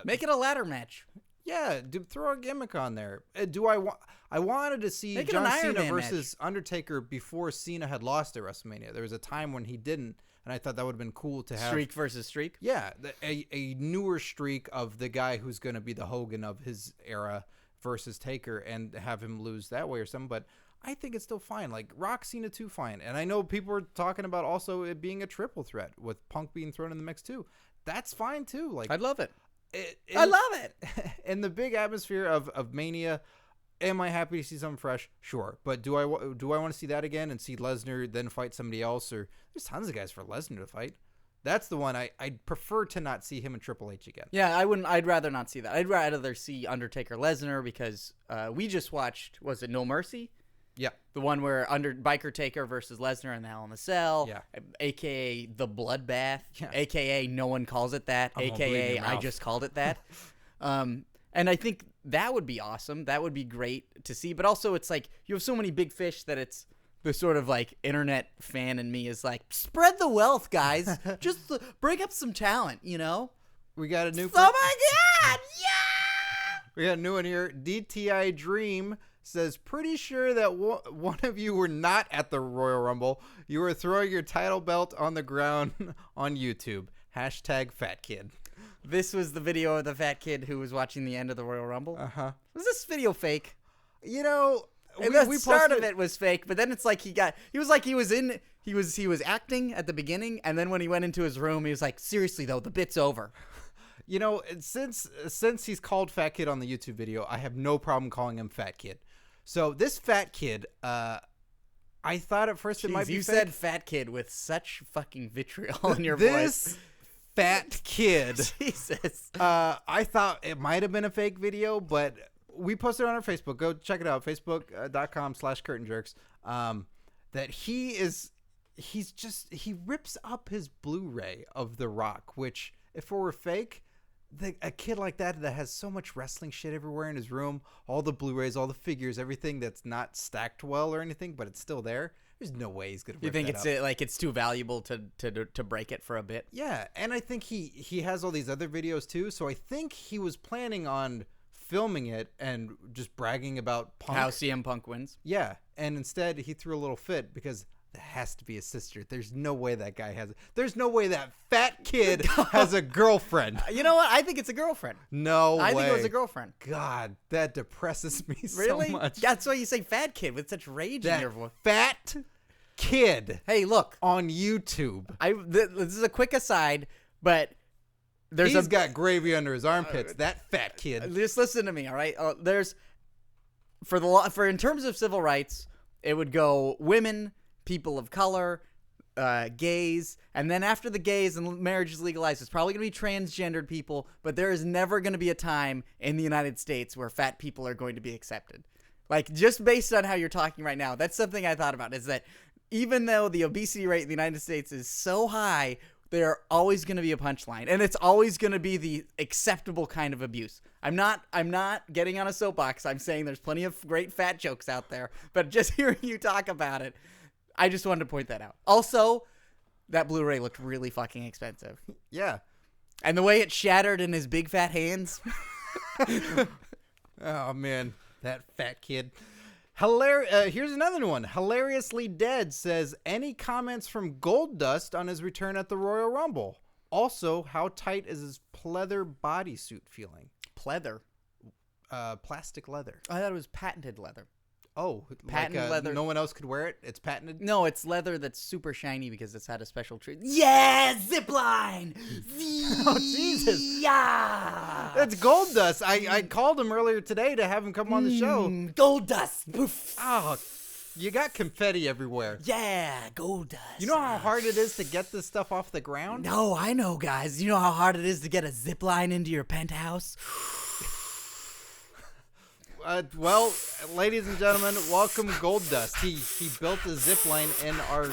Make it a ladder match. Yeah, throw a gimmick on there. I wanted to see Make it an John Iron Cena Man versus Undertaker before Cena had lost at WrestleMania. There was a time when he didn't, and I thought that would have been cool to have. Streak versus streak. Yeah, a newer streak of the guy who's going to be the Hogan of his era versus Taker, and have him lose that way or something. But I think it's still fine. Like Rock, Cena 2, fine. And I know people are talking about also it being a triple threat with Punk being thrown in the mix too. That's fine too. Like I'd love it. I love it. In the big atmosphere of Mania, am I happy to see something fresh? Sure. But do I want to see that again and see Lesnar then fight somebody else? Or there's tons of guys for Lesnar to fight. That's the one I'd prefer to not see him and Triple H again. Yeah, I wouldn't. I'd rather not see that. I'd rather see Undertaker Lesnar because we just watched. Was it No Mercy? Yeah. The one where Biker Taker versus Lesnar in the Hell in a Cell. Yeah. AKA the Bloodbath. Yeah. AKA no one calls it that. I'm gonna bleed in AKA your I mouth. just called it that. And I think that would be awesome. That would be great to see. But also, it's like you have so many big fish that it's the sort of like internet fan in me is like, spread the wealth, guys. Just bring up some talent, you know? We got a new. Oh my God! Yeah! We got a new one here. DTI Dream says, pretty sure that one of you were not at the Royal Rumble. You were throwing your title belt on the ground on YouTube. Hashtag fat kid. This was the video of the fat kid who was watching the end of the Royal Rumble. Uh-huh. Was this video fake? You know, The start of it was fake, but then it's like he was acting at the beginning, and then when he went into his room, he was like, seriously though, the bit's over. You know, since he's called Fat Kid on the YouTube video, I have no problem calling him Fat Kid. So this Fat Kid, I thought at first it might be you fake. said fat kid with such fucking vitriol in your this voice. Fat Kid. Jesus. I thought it might have been a fake video, but we posted it on our Facebook. Go check it out, facebook.com/curtainjerks. That he rips up his Blu-ray of The Rock, which if it were fake, a kid like that has so much wrestling shit everywhere in his room, all the Blu-rays, all the figures, everything that's not stacked well or anything, but it's still there. There's no way he's gonna. You think it's too valuable to break it for a bit? Yeah, and I think he has all these other videos too. So I think he was planning on filming it and just bragging about Punk. How CM Punk wins. Yeah, and instead he threw a little fit because that has to be his sister. There's no way that guy has. There's no way that fat kid has a girlfriend. You know what? I think it's a girlfriend. No way. I think it was a girlfriend. God, that depresses me Really? so much. That's why you say fat kid with such rage in That your voice. fat kid Hey, look. on YouTube. This is a quick aside, but He's got gravy under his armpits. That fat kid. Just listen to me, all right? There's for in terms of civil rights, it would go women, people of color, gays, and then after the gays and marriage is legalized, it's probably going to be transgendered people, but there is never going to be a time in the United States where fat people are going to be accepted. Like, just based on how you're talking right now, that's something I thought about, is that even though the obesity rate in the United States is so high, there always going to be a punchline, and it's always going to be the acceptable kind of abuse. I'm not getting on a soapbox. I'm saying there's plenty of great fat jokes out there, but just hearing you talk about it, I just wanted to point that out. Also, that Blu-ray looked really fucking expensive. Yeah. And the way it shattered in his big fat hands. Oh, man. That fat kid. Here's another one. Hilariously Dead says, any comments from Goldust on his return at the Royal Rumble? Also, how tight is his pleather bodysuit feeling? Pleather. Plastic leather. I thought it was patented leather. Oh, Patent leather. No one else could wear it? It's patented? No, it's leather that's super shiny because it's had a special treatment. Yeah, zipline. Oh, Jesus. Yeah. That's Goldust. I called him earlier today to have him come on the show. Goldust. Poof. Oh, you got confetti everywhere. Yeah, Goldust. You know how hard it is to get this stuff off the ground? No, I know, guys. You know how hard it is to get a zip line into your penthouse? Well, ladies and gentlemen, welcome Goldust. He built a zip line in our...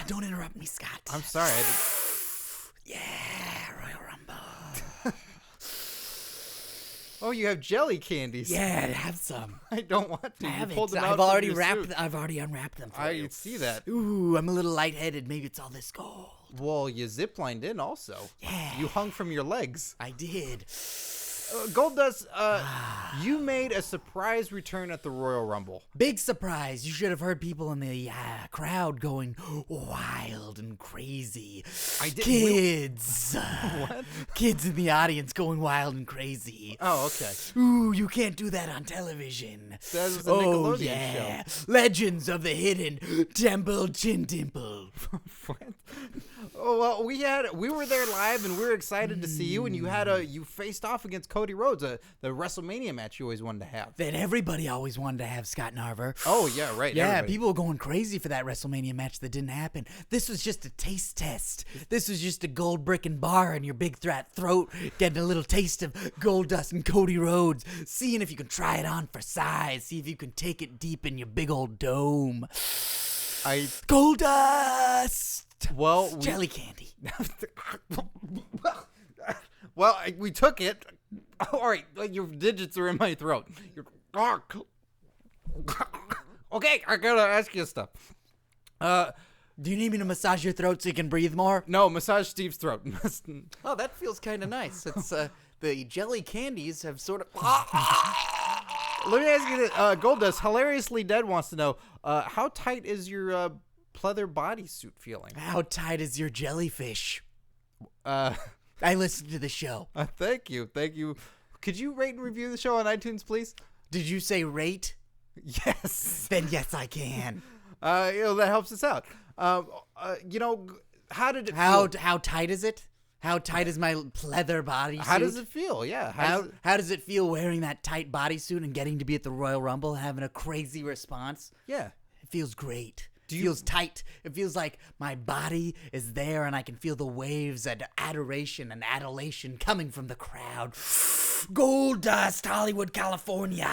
Don't interrupt me, Scott. I'm sorry. Yeah, Royal Rumble. Oh, you have jelly candies. Yeah, have some. I don't want to. Have You pulled it. them out I've from already your wrapped. suit. I've already unwrapped them for you. I see that. Ooh, I'm a little lightheaded. Maybe it's all this gold. Well, you ziplined in also. Yeah. You hung from your legs. I did. Goldust, you made a surprise return at the Royal Rumble. Big surprise. You should have heard people in the crowd going wild and crazy. I did. Kids. What? Kids in the audience going wild and crazy. Oh, okay. Ooh, you can't do that on television. That was a Nickelodeon yeah. Legends of the Hidden Temple Chin Dimple. What? Oh, well, we were there live, and we were excited to see you, and you faced off against Cody Rhodes, the WrestleMania match you always wanted to have. That everybody always wanted to have, Scott Narver. Oh, yeah, right. Yeah, everybody. people were going crazy for that WrestleMania match that didn't happen. This was just a taste test. This was just a gold brick and bar in your big fat throat, getting a little taste of Goldust and Cody Rhodes, seeing if you can try it on for size, see if you can take it deep in your big old dome. Goldust! Well, Jelly candy. Well, we took it. All right, your digits are in my throat. Okay, I gotta ask you stuff. Do you need me to massage your throat so you can breathe more? No, massage Steve's throat. Oh, that feels kind of nice. It's the jelly candies have sort of. Let me ask you this. Goldust, Hilariously Dead wants to know, how tight is your pleather bodysuit feeling? How tight is your jellyfish? Uh, I listened to the show. Thank you. Could you rate and review the show on iTunes, please? Did you say rate? Yes. Then yes, I can. That helps us out. How did it How feel? how tight is it? How tight is my pleather bodysuit? How does it feel? Yeah. How does it feel wearing that tight bodysuit and getting to be at the Royal Rumble, having a crazy response? Yeah. It feels great. It feels tight. It feels like my body is there and I can feel the waves of adoration and adulation coming from the crowd. Goldust, Hollywood, California.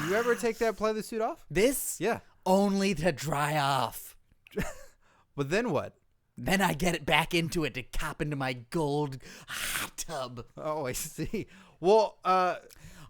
Do you ever take that pleather suit off? This? Yeah. Only to dry off. But then what? Then I get it back into it to cop into my gold hot tub. Oh, I see. Well,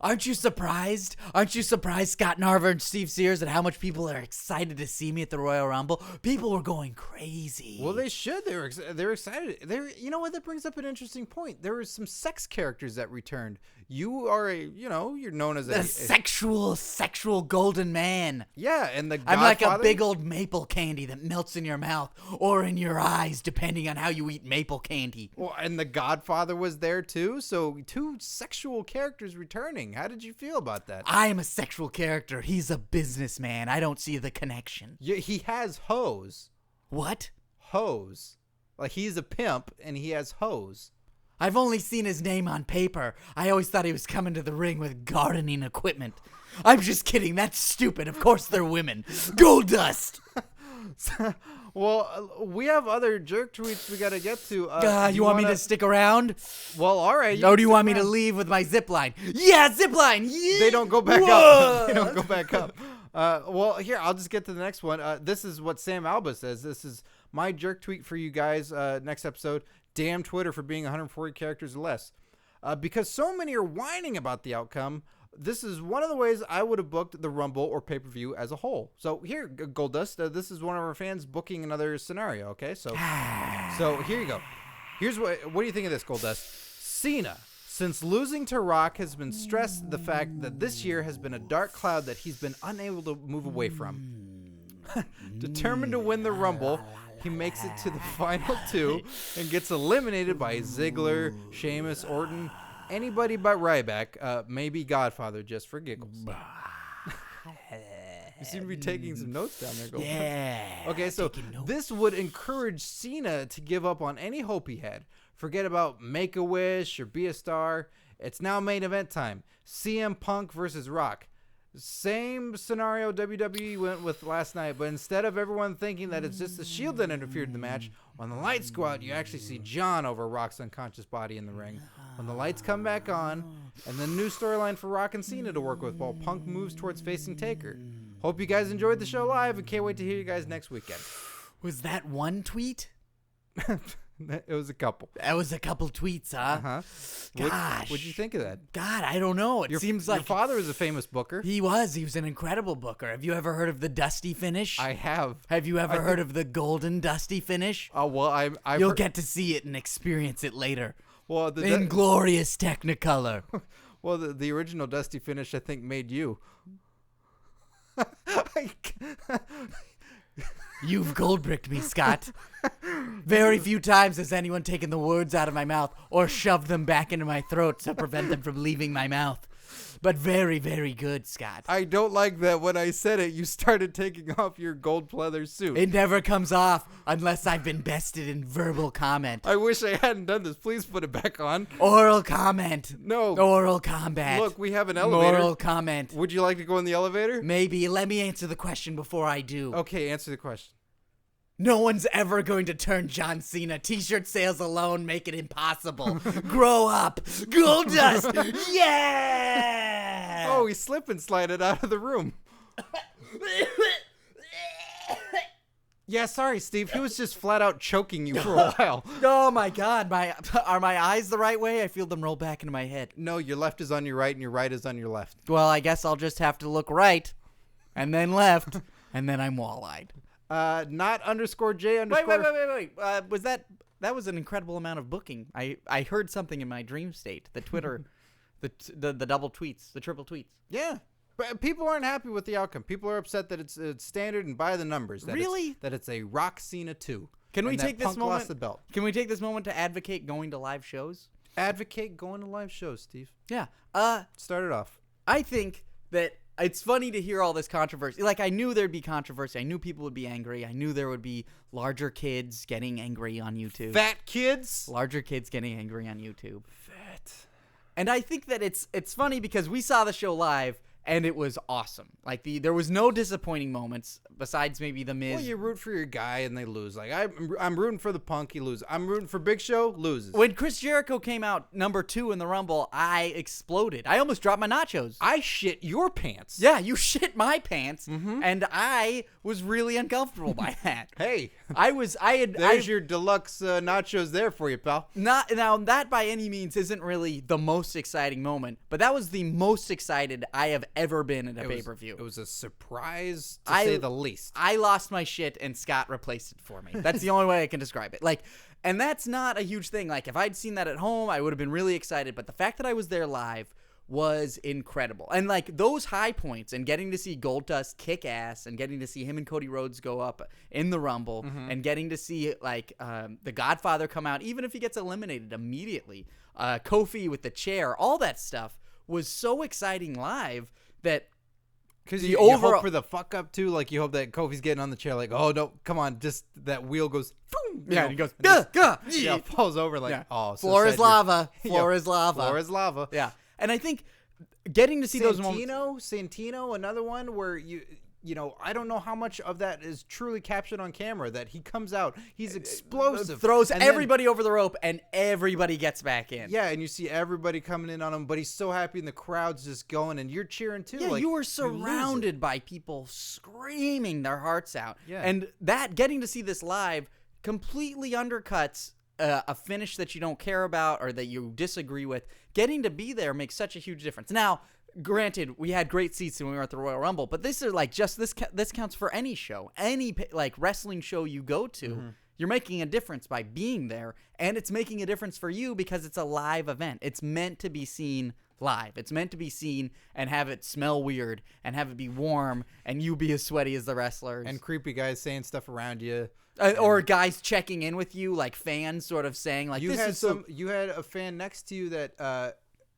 Aren't you surprised? Aren't you surprised, Scott Narver and Steve Sears, at how much people are excited to see me at the Royal Rumble? People were going crazy. well, they should. They're excited. You know what? That brings up an interesting point. There were some sex characters that returned. You are you're known as the sexual golden man. Yeah, and the I'm like a Godfather? big old maple candy that melts in your mouth or in your eyes, depending on how you eat maple candy. Well, and the Godfather was there too. So 2 sexual characters returning. How did you feel about that? I am a sexual character. He's a businessman. I don't see the connection. Yeah, he has hoes. What? Hoes. Like he's a pimp and he has hoes. I've only seen his name on paper. I always thought he was coming to the ring with gardening equipment. I'm just kidding. That's stupid. Of course they're women. Goldust! Well, we have other jerk tweets we got to get to. You want me to stick around? Well, all right. Or do you want me to leave with my zip line? Yeah, zip line! Yeah! They don't go back up. They don't go back up. Well, here, I'll just get to the next one. This is what Sam Alba says. This is my jerk tweet for you guys next episode. Damn Twitter for being 140 characters or less. Because so many are whining about the outcome, this is one of the ways I would have booked the Rumble or pay-per-view as a whole. So here, Goldust, this is one of our fans booking another scenario, okay? So here you go. Here's what do you think of this, Goldust? Cena, since losing to Rock, has been stressed the fact that this year has been a dark cloud that he's been unable to move away from. Determined to win the Rumble, he makes it to the final 2 and gets eliminated by Ziggler, Sheamus, Orton, anybody but Ryback, maybe Godfather just for giggles. You seem to be taking some notes down there, Goldust. Yeah. Okay, so this would encourage Cena to give up on any hope he had. Forget about Make-A-Wish or Be a Star. It's now main event time. CM Punk versus Rock. Same scenario WWE went with last night, but instead of everyone thinking that it's just the Shield that interfered in the match, when the lights go out, you actually see John over Rock's unconscious body in the ring. When the lights come back on, and the new storyline for Rock and Cena to work with while Punk moves towards facing Taker. Hope you guys enjoyed the show live and can't wait to hear you guys next weekend. Was that one tweet? It was a couple. That was a couple tweets, huh? Uh-huh. Gosh. What'd you think of that? God, I don't know. It seems Your like father was a famous booker. he was an incredible booker. Have you ever heard of the Dusty finish? I have. Have you ever heard of the Golden Dusty finish? Oh, well, I've You'll heard, get to see it and experience it later. well, In glorious Technicolor. well, the original Dusty finish, I think, made you. You've gold-bricked me, Scott. Very few times has anyone taken the words out of my mouth or shoved them back into my throat to prevent them from leaving my mouth. But very, very good, Scott. I don't like that when I said it, you started taking off your gold pleather suit. It never comes off unless I've been bested in verbal comment. I wish I hadn't done this. Please put it back on. Oral comment. No. Oral combat. Look, we have an elevator. Oral comment. Would you like to go in the elevator? Maybe. Let me answer the question before I do. Okay, answer the question. No one's ever going to turn John Cena. T-shirt sales alone make it impossible. Grow up. Goldust. Yeah! Oh, he slip and slided out of the room. Yeah, sorry, Steve. He was just flat out choking you for a while. Oh my God! Are my eyes the right way? I feel them roll back into my head. No, your left is on your right and your right is on your left. Well, I guess I'll just have to look right, and then left, and then I'm wall-eyed. Not underscore J underscore. Wait. Was that was an incredible amount of booking? I heard something in my dream state. The Twitter, the double tweets, the triple tweets. Yeah. But people aren't happy with the outcome. People are upset that it's standard and by the numbers. That Really? That it's a Rock Cena 2. Can we and that take this Punk moment? lost the belt. Can we take this moment to advocate going to live shows? Advocate going to live shows, Steve. Yeah. Start it off. I think that it's funny to hear all this controversy. Like, I knew there'd be controversy. I knew people would be angry. I knew there would be larger kids getting angry on YouTube. Fat kids. Larger kids getting angry on YouTube. Fat. And I think that it's funny because we saw the show live and it was awesome. Like there was no disappointing moments besides maybe the Miz. Well, you root for your guy and they lose. Like I'm rooting for the Punk, he loses. I'm rooting for Big Show, loses. When Chris Jericho came out number 2 in the Rumble, I exploded. I almost dropped my nachos. I shit your pants. Yeah, you shit my pants, and I was really uncomfortable by that. Hey, There's your deluxe nachos there for you, pal. Not now that by any means isn't really the most exciting moment, but that was the most excited I have ever been at a pay-per-view. It was a surprise to say the least. I lost my shit and Scott replaced it for me. That's the only way I can describe it. Like, and that's not a huge thing. Like, if I'd seen that at home, I would have been really excited, but the fact that I was there live was incredible. And like those high points and getting to see Goldust kick ass and getting to see him and Cody Rhodes go up in the Rumble and getting to see like the Godfather come out, even if he gets eliminated immediately, Kofi with the chair, all that stuff was so exciting live that because you hope for the fuck up too, like you hope that Kofi's getting on the chair, like, oh no, come on, just that wheel goes, and he goes, falls over like, oh, so floor is sad you're- lava, floor is lava, floor is lava. yeah. And I think getting to see those moments. Santino, another one where you know, I don't know how much of that is truly captured on camera. That he comes out, he's explosive, throws and everybody over the rope, and everybody gets back in. Yeah, and you see everybody coming in on him, but he's so happy, and the crowd's just going, and you're cheering too. Yeah, like, you were surrounded by people screaming their hearts out. Yeah. And that getting to see this live completely undercuts a finish that you don't care about or that you disagree with. Getting to be there makes such a huge difference. Now, granted, we had great seats when we were at the Royal Rumble, but this is like just this counts for any show, any like wrestling show you go to. You're making a difference by being there, and it's making a difference for you because it's a live event. It's meant to be seen live. It's meant to be seen and have it smell weird and have it be warm and you be as sweaty as the wrestlers. and creepy guys saying stuff around you. Or guys checking in with you, like fans sort of saying, like, You this had is so... you had a fan next to you that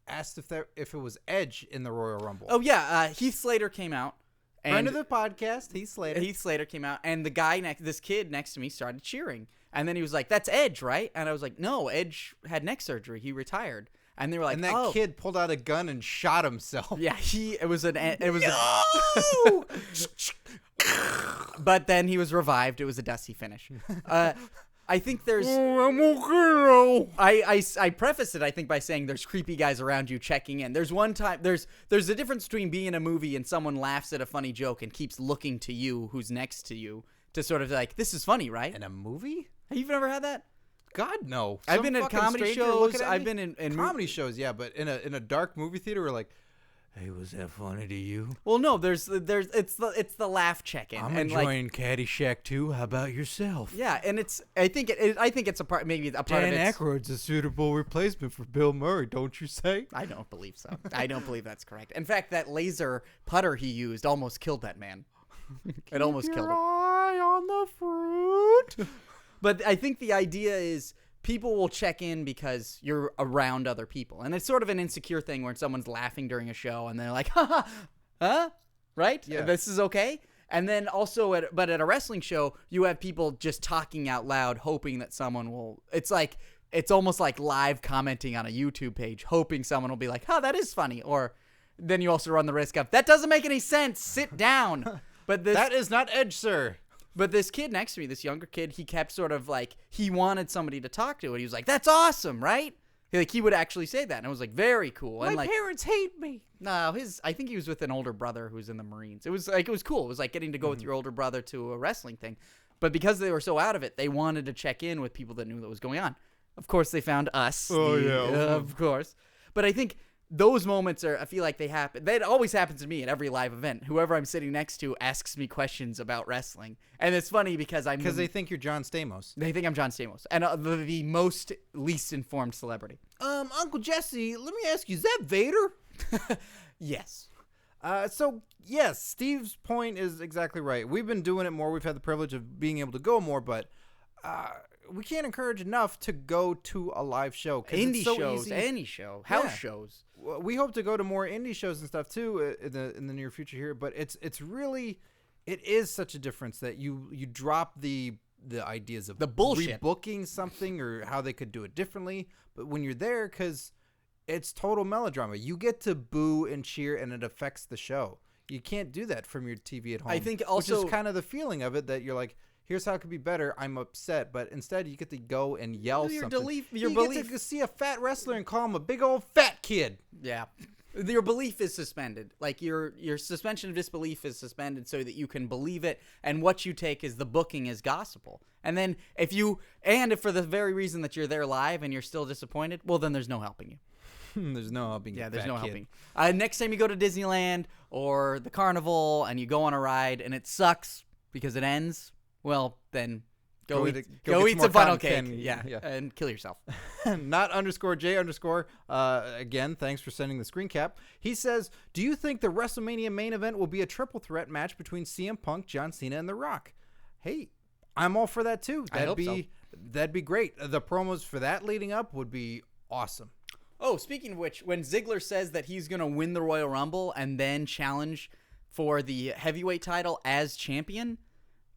asked if it was Edge in the Royal Rumble. Oh, yeah. Heath Slater came out. And Friend of the podcast, Heath Slater. Heath Slater came out, and the guy this kid next to me started cheering. And then he was like, that's Edge, right? And I was like, no, Edge had neck surgery. He retired. And they were like, and that kid pulled out a gun and shot himself. Yeah, but then he was revived. It was a dusty finish. I think there's. I'm okay. I preface it, I think, by saying there's creepy guys around you checking in. There's one time there's a difference between being in a movie and someone laughs at a funny joke and keeps looking to you, who's next to you, to sort of like, this is funny, right? In a movie? Have you ever had that? God, no. I've Some been in fucking comedy stranger shows. looking at I've me? been in comedy shows, yeah, but in a dark movie theater, we're like, hey, was that funny to you? Well, no, there's it's the laugh check-in. I'm and enjoying Caddyshack too. How about yourself? Yeah, and I think it's a part, maybe a part Dan of it. Aykroyd's a suitable replacement for Bill Murray, don't you say? I don't believe so. I don't believe that's correct. In fact, that laser putter he used almost killed that man. It almost killed him. Eye on the fruit. But I think the idea is people will check in because you're around other people. And it's sort of an insecure thing where someone's laughing during a show and they're like, huh? Right? Yeah. This is okay? And then also, at a wrestling show, you have people just talking out loud, hoping that someone will. It's almost like live commenting on a YouTube page, hoping someone will be like, that is funny. Or then you also run the risk of, that doesn't make any sense. Sit down. But That is not edge, sir. But this kid next to me, this younger kid, he kept sort of like, he wanted somebody to talk to. And he was like, that's awesome, right? He would actually say that. And I was like, very cool. And My parents hate me. no, I think he was with an older brother who was in the Marines. It was cool. It was like getting to go with your older brother to a wrestling thing. But because they were so out of it, they wanted to check in with people that knew what was going on. Of course, they found us. Oh, yeah. Of course. But I think those moments I feel like they happen. That always happens to me at every live event. Whoever I'm sitting next to asks me questions about wrestling. And it's funny because They think you're John Stamos. they think I'm John Stamos. And the most least informed celebrity. Uncle Jesse, let me ask you, is that Vader? Yes. So, yes, Steve's point is exactly right. We've been doing it more. We've had the privilege of being able to go more, but we can't encourage enough to go to a live show. 'Cause Indie it's so shows, easy. any show, house Yeah. shows. We hope to go to more indie shows and stuff too in the near future here. But it's really, it is such a difference that you drop the ideas of The bullshit. rebooking something or how they could do it differently. But when you're there, because it's total melodrama, you get to boo and cheer, and it affects the show. You can't do that from your TV at home. I think which also- is kind of the feeling of it, that you're like, here's how it could be better. I'm upset, but instead you get to go and yell Your something. belief- you your get to belief- see a fat wrestler and call him a big old fat kid. Yeah. Your belief is suspended. Like your suspension of disbelief is suspended so that you can believe it, and what you take is the booking as gospel. And then if for the very reason that you're there live and you're still disappointed, well, then there's no helping you. There's no helping. Yeah, you, there's fat no kid. helping. Next time you go to Disneyland or the carnival and you go on a ride and it sucks because it ends, well, then go get eat some some more funnel cotton cake. candy. Yeah, Yeah. and kill yourself. Not _J_. Again, thanks for sending the screen cap. He says, do you think the WrestleMania main event will be a triple threat match between CM Punk, John Cena, and The Rock? Hey, I'm all for that too. I hope so. That'd be great. The promos for that leading up would be awesome. Oh, speaking of which, when Ziggler says that he's going to win the Royal Rumble and then challenge for the heavyweight title as champion,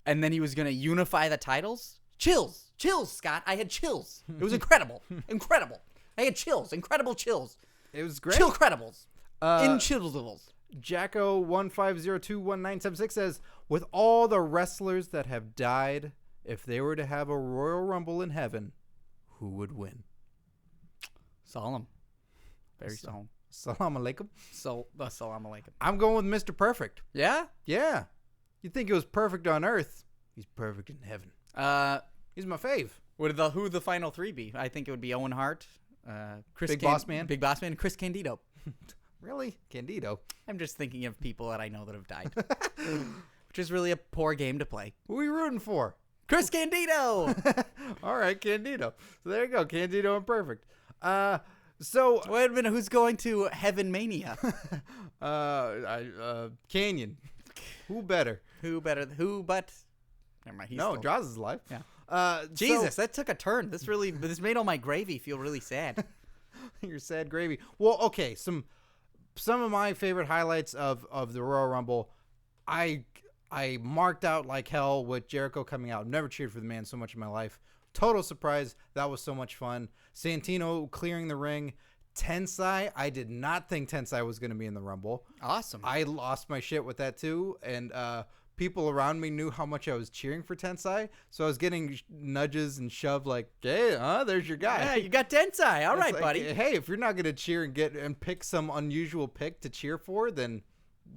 and then he was going to unify the titles, chills, Scott. I had chills. It was incredible. Incredible. I had chills. Incredible chills. It was great. Chill credibles. In chills. Jacko15021976 says, with all the wrestlers that have died, if they were to have a Royal Rumble in heaven, who would win? Solemn. Very solemn. Salam alaikum. Salam alaikum. I'm going with Mr. Perfect. Yeah? Yeah. You think it was perfect on Earth? He's perfect in heaven. He's my fave. Who would the final three be? I think it would be Owen Hart, Big Boss Man? Big Boss Man, Chris Candido. Really? Candido. I'm just thinking of people that I know that have died, which is really a poor game to play. Who are we rooting for? Chris Candido. All right, Candido. So there you go. Candido and Perfect. So Wait a minute, who's going to Heaven Mania? Canyon. Who better? Who better? Who but? Never mind. No, Draws is alive. Yeah. So- Jesus, that took a turn. This made all my gravy feel really sad. Your sad gravy. Well, okay. Some of my favorite highlights of the Royal Rumble, I marked out like hell with Jericho coming out. I've never cheered for the man so much in my life. Total surprise. That was so much fun. Santino clearing the ring. Tensai. I did not think Tensai was going to be in the Rumble. Awesome. I lost my shit with that too. And people around me knew how much I was cheering for Tensai. So I was getting nudges and shoved like, hey, there's your guy. Yeah, you got Tensai. All It's right, like, buddy. Hey, if you're not going to cheer and pick some unusual pick to cheer for, then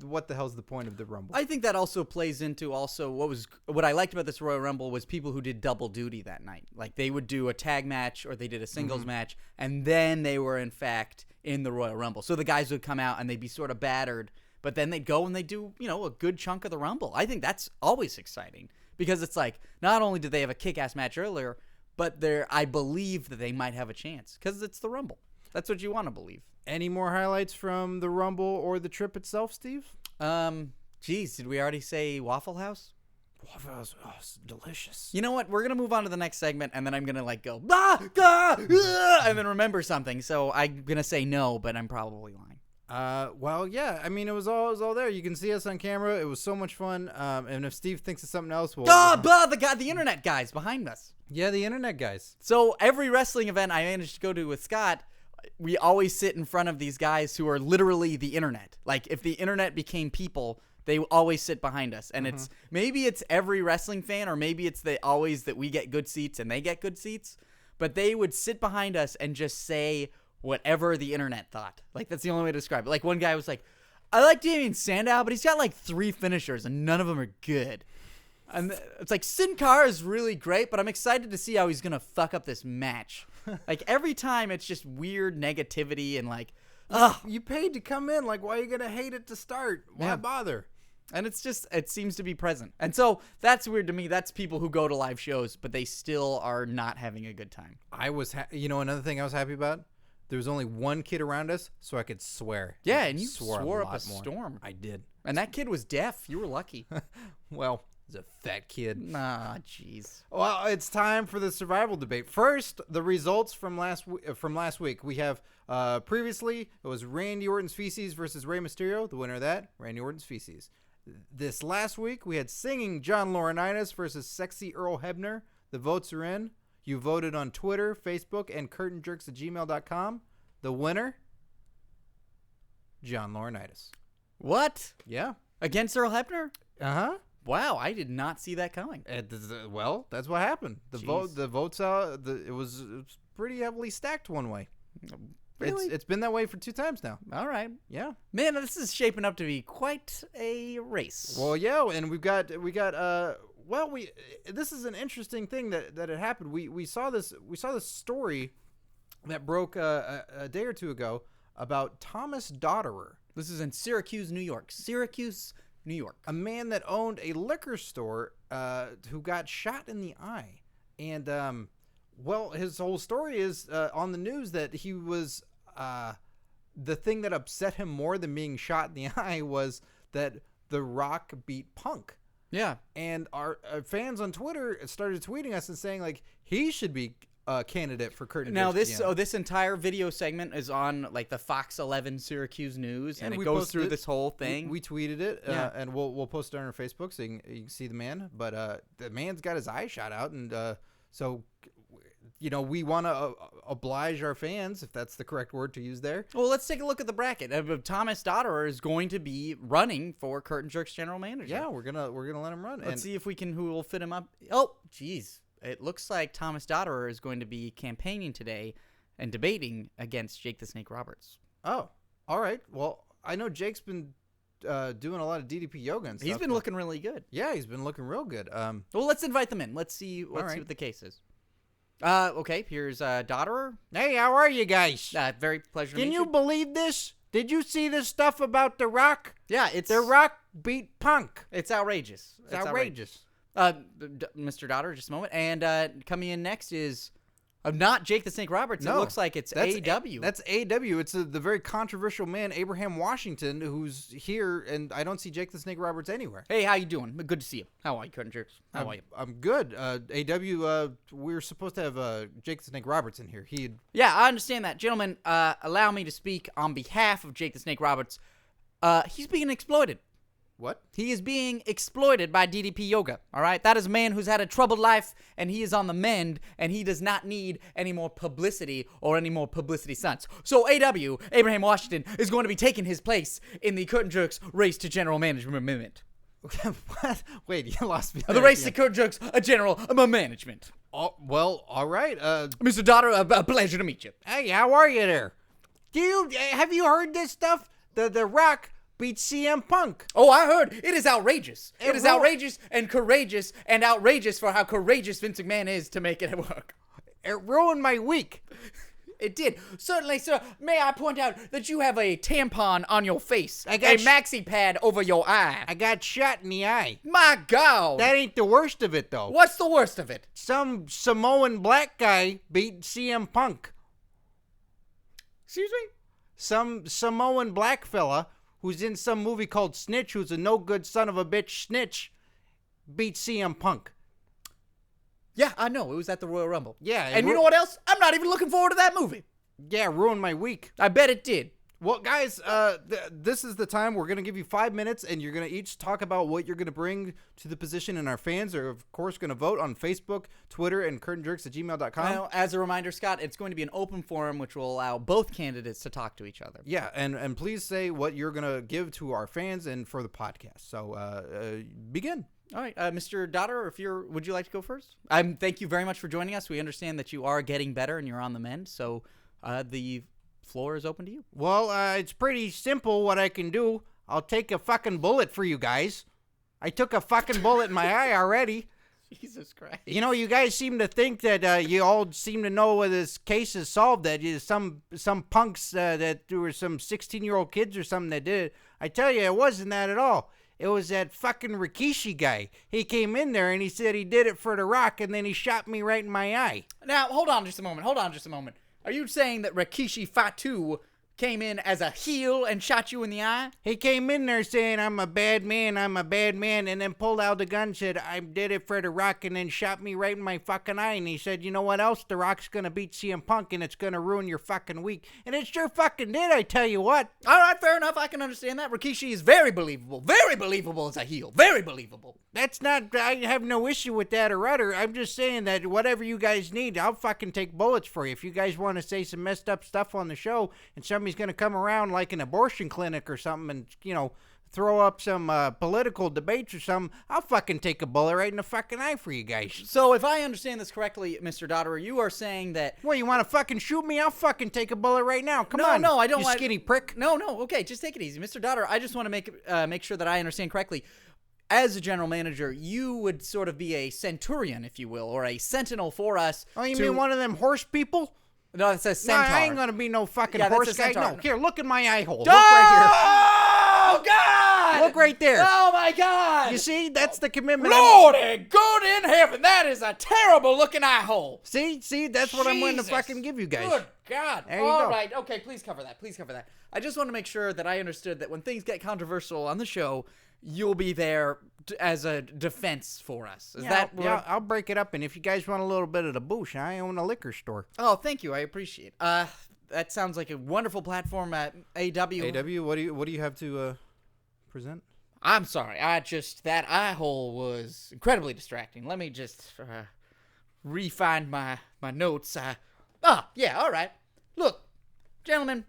what the hell's the point of the Rumble? I think that also plays into what I liked about this Royal Rumble was people who did double duty that night. Like they would do a tag match or they did a singles match, and then they were in fact in the Royal Rumble. So the guys would come out and they'd be sort of battered, but then they'd go and they'd do, a good chunk of the Rumble. I think that's always exciting because it's like not only did they have a kick-ass match earlier, but I believe that they might have a chance because it's the Rumble. That's what you want to believe. Any more highlights from the Rumble or the trip itself, Steve? Geez, did we already say Waffle House? Waffle House, it's delicious. You know what? We're going to move on to the next segment, and then I'm going to go, bah, gah, and then remember something. So I'm going to say no, but I'm probably lying. Well, yeah. I mean, it was all there. You can see us on camera. It was so much fun. And if Steve thinks of something else, the internet guys behind us. Yeah, the internet guys. So every wrestling event I managed to go to with Scott, we always sit in front of these guys who are literally the internet. Like if the internet became people, they always sit behind us. And maybe it's every wrestling fan, or maybe it's always that we get good seats and they get good seats, but they would sit behind us and just say whatever the internet thought. Like that's the only way to describe it. Like one guy was like, I like Damian Sandow, but he's got like 3 finishers and none of them are good. And it's like Sin Cara is really great, but I'm excited to see how he's gonna fuck up this match. Like every time, it's just weird negativity and like, you paid to come in. Like, why are you gonna hate it to start? Why bother? And it seems to be present, and so that's weird to me. That's people who go to live shows, but they still are not having a good time. I was, another thing I was happy about. There was only one kid around us, so I could swear. Yeah, and you swore up a more. storm. I did, and that kid was deaf. You were lucky. Well. He's a fat kid. Nah, jeez. Well, it's time for the survival debate. First, the results from last week. We have previously it was Randy Orton's feces versus Rey Mysterio. The winner of that, Randy Orton's feces. This last week we had singing John Laurinaitis versus sexy Earl Hebner. The votes are in. You voted on Twitter, Facebook, and curtainjerks@gmail.com. The winner, John Laurinaitis. What? Yeah. Against Earl Hebner? Uh-huh. Wow, I did not see that coming. Well, that's what happened. The votes out. It was pretty heavily stacked one way. Really? It's been that way for 2 times now. All right. Yeah. Man, this is shaping up to be quite a race. Well, yeah, and we got this is an interesting thing that had happened. We saw this story that broke a day or two ago about Thomas Dotterer. This is in Syracuse, New York. New York. A man that owned a liquor store who got shot in the eye. And, his whole story is on the news that he was the thing that upset him more than being shot in the eye was that The Rock beat Punk. Yeah. And our fans on Twitter started tweeting us and saying, like, he should be a candidate for Curtain Now Jerks. this entire video segment is on like the Fox 11 Syracuse News, and it goes through this whole thing. We tweeted it, Yeah. and we'll post it on our Facebook so you can see the man. But the man's got his eye shot out, and so we want to oblige our fans, if that's the correct word to use there. Well, let's take a look at the bracket. Thomas Dotterer is going to be running for Curtain Jerks general manager. Yeah, we're gonna let him run. Let's see if who will fit him up. Oh, geez. It looks like Thomas Dotterer is going to be campaigning today and debating against Jake the Snake Roberts. Oh, all right. Well, I know Jake's been doing a lot of DDP yoga and stuff. He's been looking really good. Yeah, he's been looking real good. Well, let's invite them in. Let's see what the case is. Okay, here's Dotterer. Hey, how are you guys? Very pleasure to meet Can you. you believe this? Did you see this stuff about The Rock? Yeah, it's The Rock beat Punk. It's outrageous. It's outrageous. Mr. Dotterer, just a moment. And coming in next is not Jake the Snake Roberts. No, it looks like it's AEW. That's AEW. It's the very controversial man, Abraham Washington, who's here, and I don't see Jake the Snake Roberts anywhere. Hey, how you doing? Good to see you. How are you, Curtain Jerks? How are you? I'm good. AEW, we're supposed to have Jake the Snake Roberts in here. Yeah, I understand that. Gentlemen, allow me to speak on behalf of Jake the Snake Roberts. He's being exploited. What? He is being exploited by DDP Yoga, all right? That is a man who's had a troubled life, and he is on the mend, and he does not need any more publicity or any more publicity stunts. So AW, Abraham Washington, is going to be taking his place in the Curtain Jerks race to general management. What? Wait, you lost me. The race to Curtain Jerks, general management. Oh, well, all right. Mr. Dotterer, a pleasure to meet you. Hey, how are you there? Have you heard this stuff? The Rock beats CM Punk. Oh, I heard. It is outrageous. It is ru- outrageous and courageous and outrageous for how courageous Vince McMahon is to make it work. It ruined my week. It did. Certainly, sir. May I point out that you have a tampon on your face, I got a maxi pad over your eye. I got shot in the eye. My God. That ain't the worst of it, though. What's the worst of it? Some Samoan black guy beat CM Punk. Excuse me? Some Samoan black fella who's in some movie called Snitch, who's a no good son of a bitch snitch, beat CM Punk. Yeah, I know. It was at the Royal Rumble. Yeah. And you know what else? I'm not even looking forward to that movie. Yeah, ruined my week. I bet it did. Well, guys, this is the time. We're going to give you 5 minutes, and you're going to each talk about what you're going to bring to the position, and our fans are, of course, going to vote on Facebook, Twitter, and curtainjerks@gmail.com. Now, as a reminder, Scott, it's going to be an open forum which will allow both candidates to talk to each other. Yeah, and please say what you're going to give to our fans and for the podcast. So, begin. All right, Mr. Dotterer, would you like to go first? Thank you very much for joining us. We understand that you are getting better and you're on the mend, so the floor is open to you. Well, it's pretty simple what I can do. I'll take a fucking bullet for you guys. I took a fucking bullet in my eye already. Jesus Christ. You know, you guys seem to think that you all seem to know where this case is solved, that some punks, that there were some 16-year-old kids or something that did it. I tell you, it wasn't that at all. It was that fucking Rikishi guy. He came in there and he said he did it for The Rock, and then he shot me right in my eye. Now, hold on just a moment. Are you saying that Rikishi Fatu came in as a heel and shot you in the eye? He came in there saying, I'm a bad man, and then pulled out the gun, said, I did it for The Rock, and then shot me right in my fucking eye. And he said, you know what else? The Rock's gonna beat CM Punk, and it's gonna ruin your fucking week. And it sure fucking did, I tell you what. All right, fair enough. I can understand that. Rikishi is very believable. Very believable as a heel. Very believable. That's not, I have no issue with that or other. I'm just saying that whatever you guys need, I'll fucking take bullets for you. If you guys want to say some messed up stuff on the show, and somebody's gonna come around like an abortion clinic or something and, you know, throw up some political debates or something, I'll fucking take a bullet right in the fucking eye for you guys. So if I understand this correctly, Mr. Dotterer, you are saying that... Well, you want to fucking shoot me? I'll fucking take a bullet right now. Come on. No, I don't you want... skinny prick. No, okay, just take it easy. Mr. Dotterer, I just want to make sure that I understand correctly. As a general manager, you would sort of be a centurion, if you will, or a sentinel for us. Oh, you mean one of them horse people? No, it says No, centaur. I ain't gonna be no fucking Yeah, that's horse a guy. centaur. No, here, look in my eye hole. Look Oh, right God! here. Look right there. Oh, my God! You see, that's the commitment. Lordy, good in heaven, that is a terrible looking eye hole. See, that's what I'm willing to Jesus. fucking give you guys. Good God. There you All go. right, okay, please cover that. I just want to make sure that I understood that when things get controversial on the show, you'll be there as a defense for us. Is that what... Yeah, I'll break it up, and if you guys want a little bit of the boosh, I own a liquor store. Oh, thank you. I appreciate it. That sounds like a wonderful platform at AW. AW, what do you have to present? I'm sorry. That eye hole was incredibly distracting. Let me just re-find my notes. Yeah, all right. Look, gentlemen,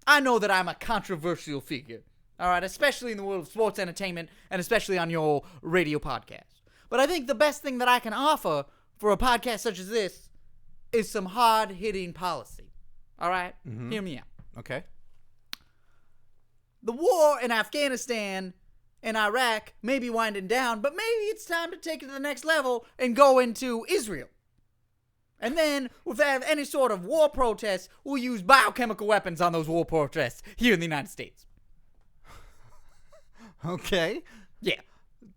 I know that I'm a controversial figure. All right, especially in the world of sports entertainment and especially on your radio podcast. But I think the best thing that I can offer for a podcast such as this is some hard-hitting policy. All right? Mm-hmm. Hear me out. Okay. The war in Afghanistan and Iraq may be winding down, but maybe it's time to take it to the next level and go into Israel. And then, without any sort of war protests, we'll use biochemical weapons on those war protests here in the United States. Okay. Yeah.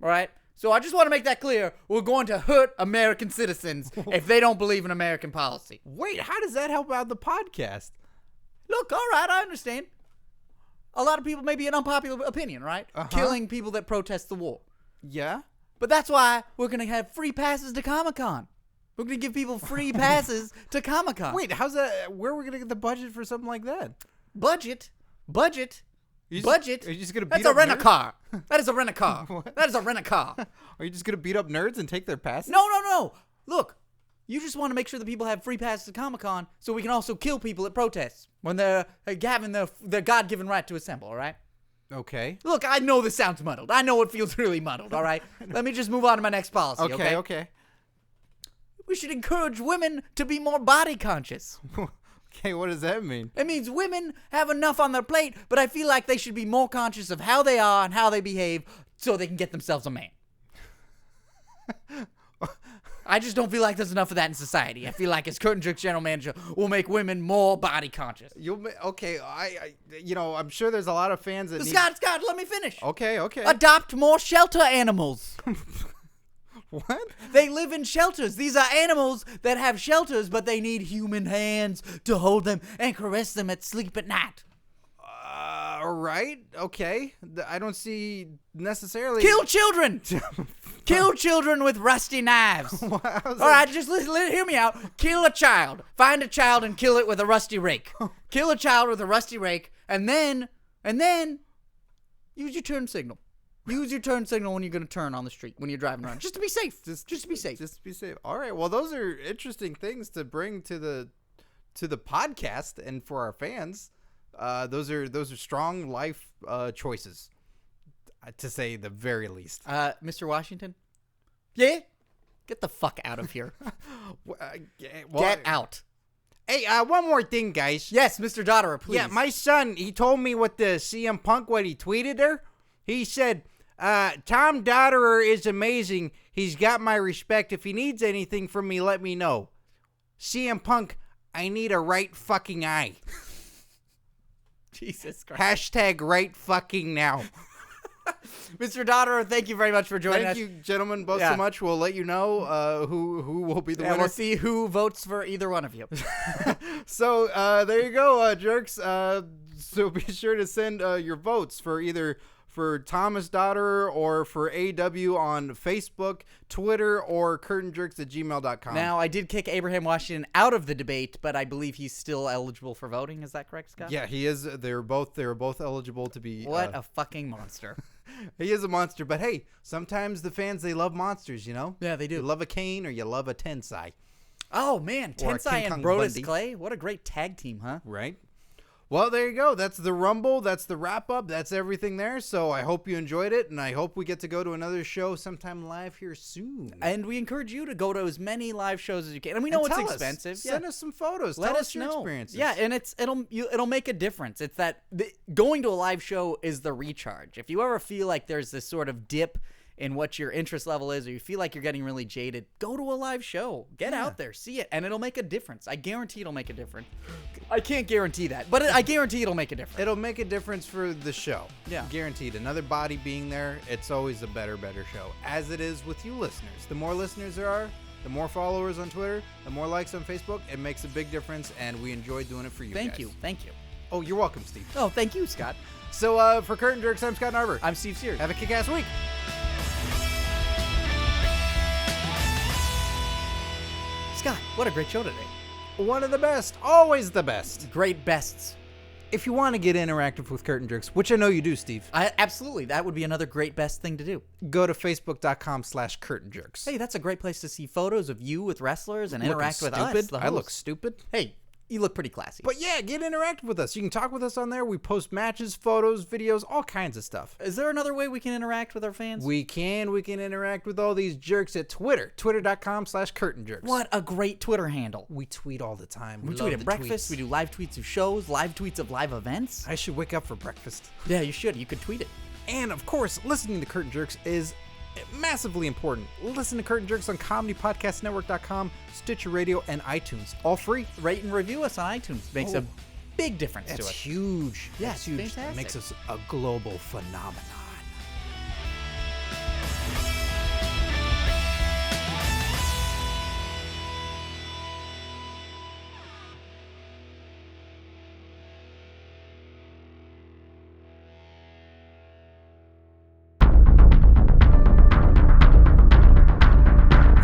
All right? So I just want to make that clear. We're going to hurt American citizens if they don't believe in American policy. Wait, how does that help out the podcast? Look, all right, I understand. A lot of people may be an unpopular opinion, right? Uh-huh. Killing people that protest the war. Yeah. But that's why we're going to have free passes to Comic-Con. We're going to give people free passes to Comic-Con. Wait, how's that? Where are we going to get the budget for something like that? Budget? Are you just going to beat That's up a rent-a-car. nerds? That is a rent-a-car. That is a rent-a-car. Are you just going to beat up nerds and take their passes? No. Look, you just want to make sure that people have free passes to Comic-Con so we can also kill people at protests when they're having their God-given right to assemble, all right? Okay. Look, I know this sounds muddled. I know it feels really muddled, all right? Let me just move on to my next policy, Okay. We should encourage women to be more body conscious. Okay, what does that mean? It means women have enough on their plate, but I feel like they should be more conscious of how they are and how they behave so they can get themselves a man. I just don't feel like there's enough of that in society. I feel like as Curtain Jerks general manager, we'll make women more body conscious. Okay, I'm sure there's a lot of fans that Scott, let me finish. Okay. Adopt more shelter animals. What? They live in shelters. These are animals that have shelters, but they need human hands to hold them and caress them at sleep at night. All right. Okay. I don't see necessarily. Kill children. Kill children with rusty knives. All right, just hear me out. Kill a child. Find a child and kill it with a rusty rake. Kill a child with a rusty rake, and then use your turn signal. Use your turn signal when you're going to turn on the street when you're driving around, just to be safe. Just to be safe. Just to be safe. All right. Well, those are interesting things to bring to the podcast and for our fans. Those are strong life choices, to say the very least. Mr. Washington? Yeah? Get the fuck out of here. Get out. Hey, one more thing, guys. Yes, Mr. Dotterer, please. Yeah, my son, he told me what the CM Punk, what he tweeted there. He said, Tom Dotterer is amazing. He's got my respect. If he needs anything from me, let me know. CM Punk, I need a right fucking eye. Jesus Christ. Hashtag right fucking now. Mr. Dotterer, thank you very much for joining us. Thank you, gentlemen, both so much. We'll let you know who will be the winner. We'll see who votes for either one of you. So there you go, jerks. So be sure to send your votes for either for Thomas Dotterer or for AW on Facebook, Twitter, or curtainjerks@gmail.com. Now, I did kick Abraham Washington out of the debate, but I believe he's still eligible for voting. Is that correct, Scott? Yeah, he is. They're both eligible to be. What a fucking monster. He is a monster, but hey, sometimes the fans, they love monsters, you know? Yeah, they do. You love a Kane or you love a Tensai. Oh, man, Or a Tensai King and Kong Brodus Bundy. Clay. What a great tag team, huh? Right? Well, there you go. That's the Rumble. That's the wrap-up. That's everything there. So I hope you enjoyed it, and I hope we get to go to another show sometime live here soon. And we encourage you to go to as many live shows as you can. And we know it's expensive. Send us some photos. Let tell us your know. experiences. Yeah, and it'll make a difference. It's that going to a live show is the recharge. If you ever feel like there's this sort of dip in what your interest level is, or you feel like you're getting really jaded, go to a live show. Get out there, see it, and it'll make a difference. I guarantee it'll make a difference. I can't guarantee that, but I guarantee it'll make a difference. It'll make a difference for the show. Yeah. Guaranteed. Another body being there, it's always a better show. As it is with you listeners. The more listeners there are, the more followers on Twitter, the more likes on Facebook, it makes a big difference, and we enjoy doing it for you guys. Thank you. Oh, you're welcome, Steve. Oh, thank you, Scott. So for Curtain Jerks, I'm Scott Narver. I'm Steve Sears. Have a kick-ass week. Scott, what a great show today. One of the best. Always the best. Great bests. If you want to get interactive with Curtain Jerks, which I know you do, Steve. Absolutely. That would be another great best thing to do. Go to facebook.com/Curtain Jerks. Hey, that's a great place to see photos of you with wrestlers and interact with stupid. us. I look stupid. Hey, you look pretty classy. But yeah, get interactive with us. You can talk with us on there. We post matches, photos, videos, all kinds of stuff. Is there another way we can interact with our fans? We can interact with all these jerks at Twitter. Twitter.com/Curtain Jerks. What a great Twitter handle. We tweet all the time. We tweet at breakfast. We do live tweets of shows, live tweets of live events. I should wake up for breakfast. Yeah, you should. You could tweet it. And of course, listening to Curtain Jerks is massively important. Listen to Curtain Jerks on comedypodcastnetwork.com, Stitcher Radio, and iTunes. All free. Rate and review us on iTunes. Makes a big difference to That's us. huge. Yeah, That's huge. fantastic. It makes us a global phenomenon.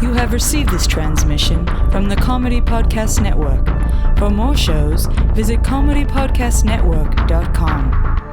You have received this transmission from the Comedy Podcast Network. For more shows, visit comedypodcastnetwork.com.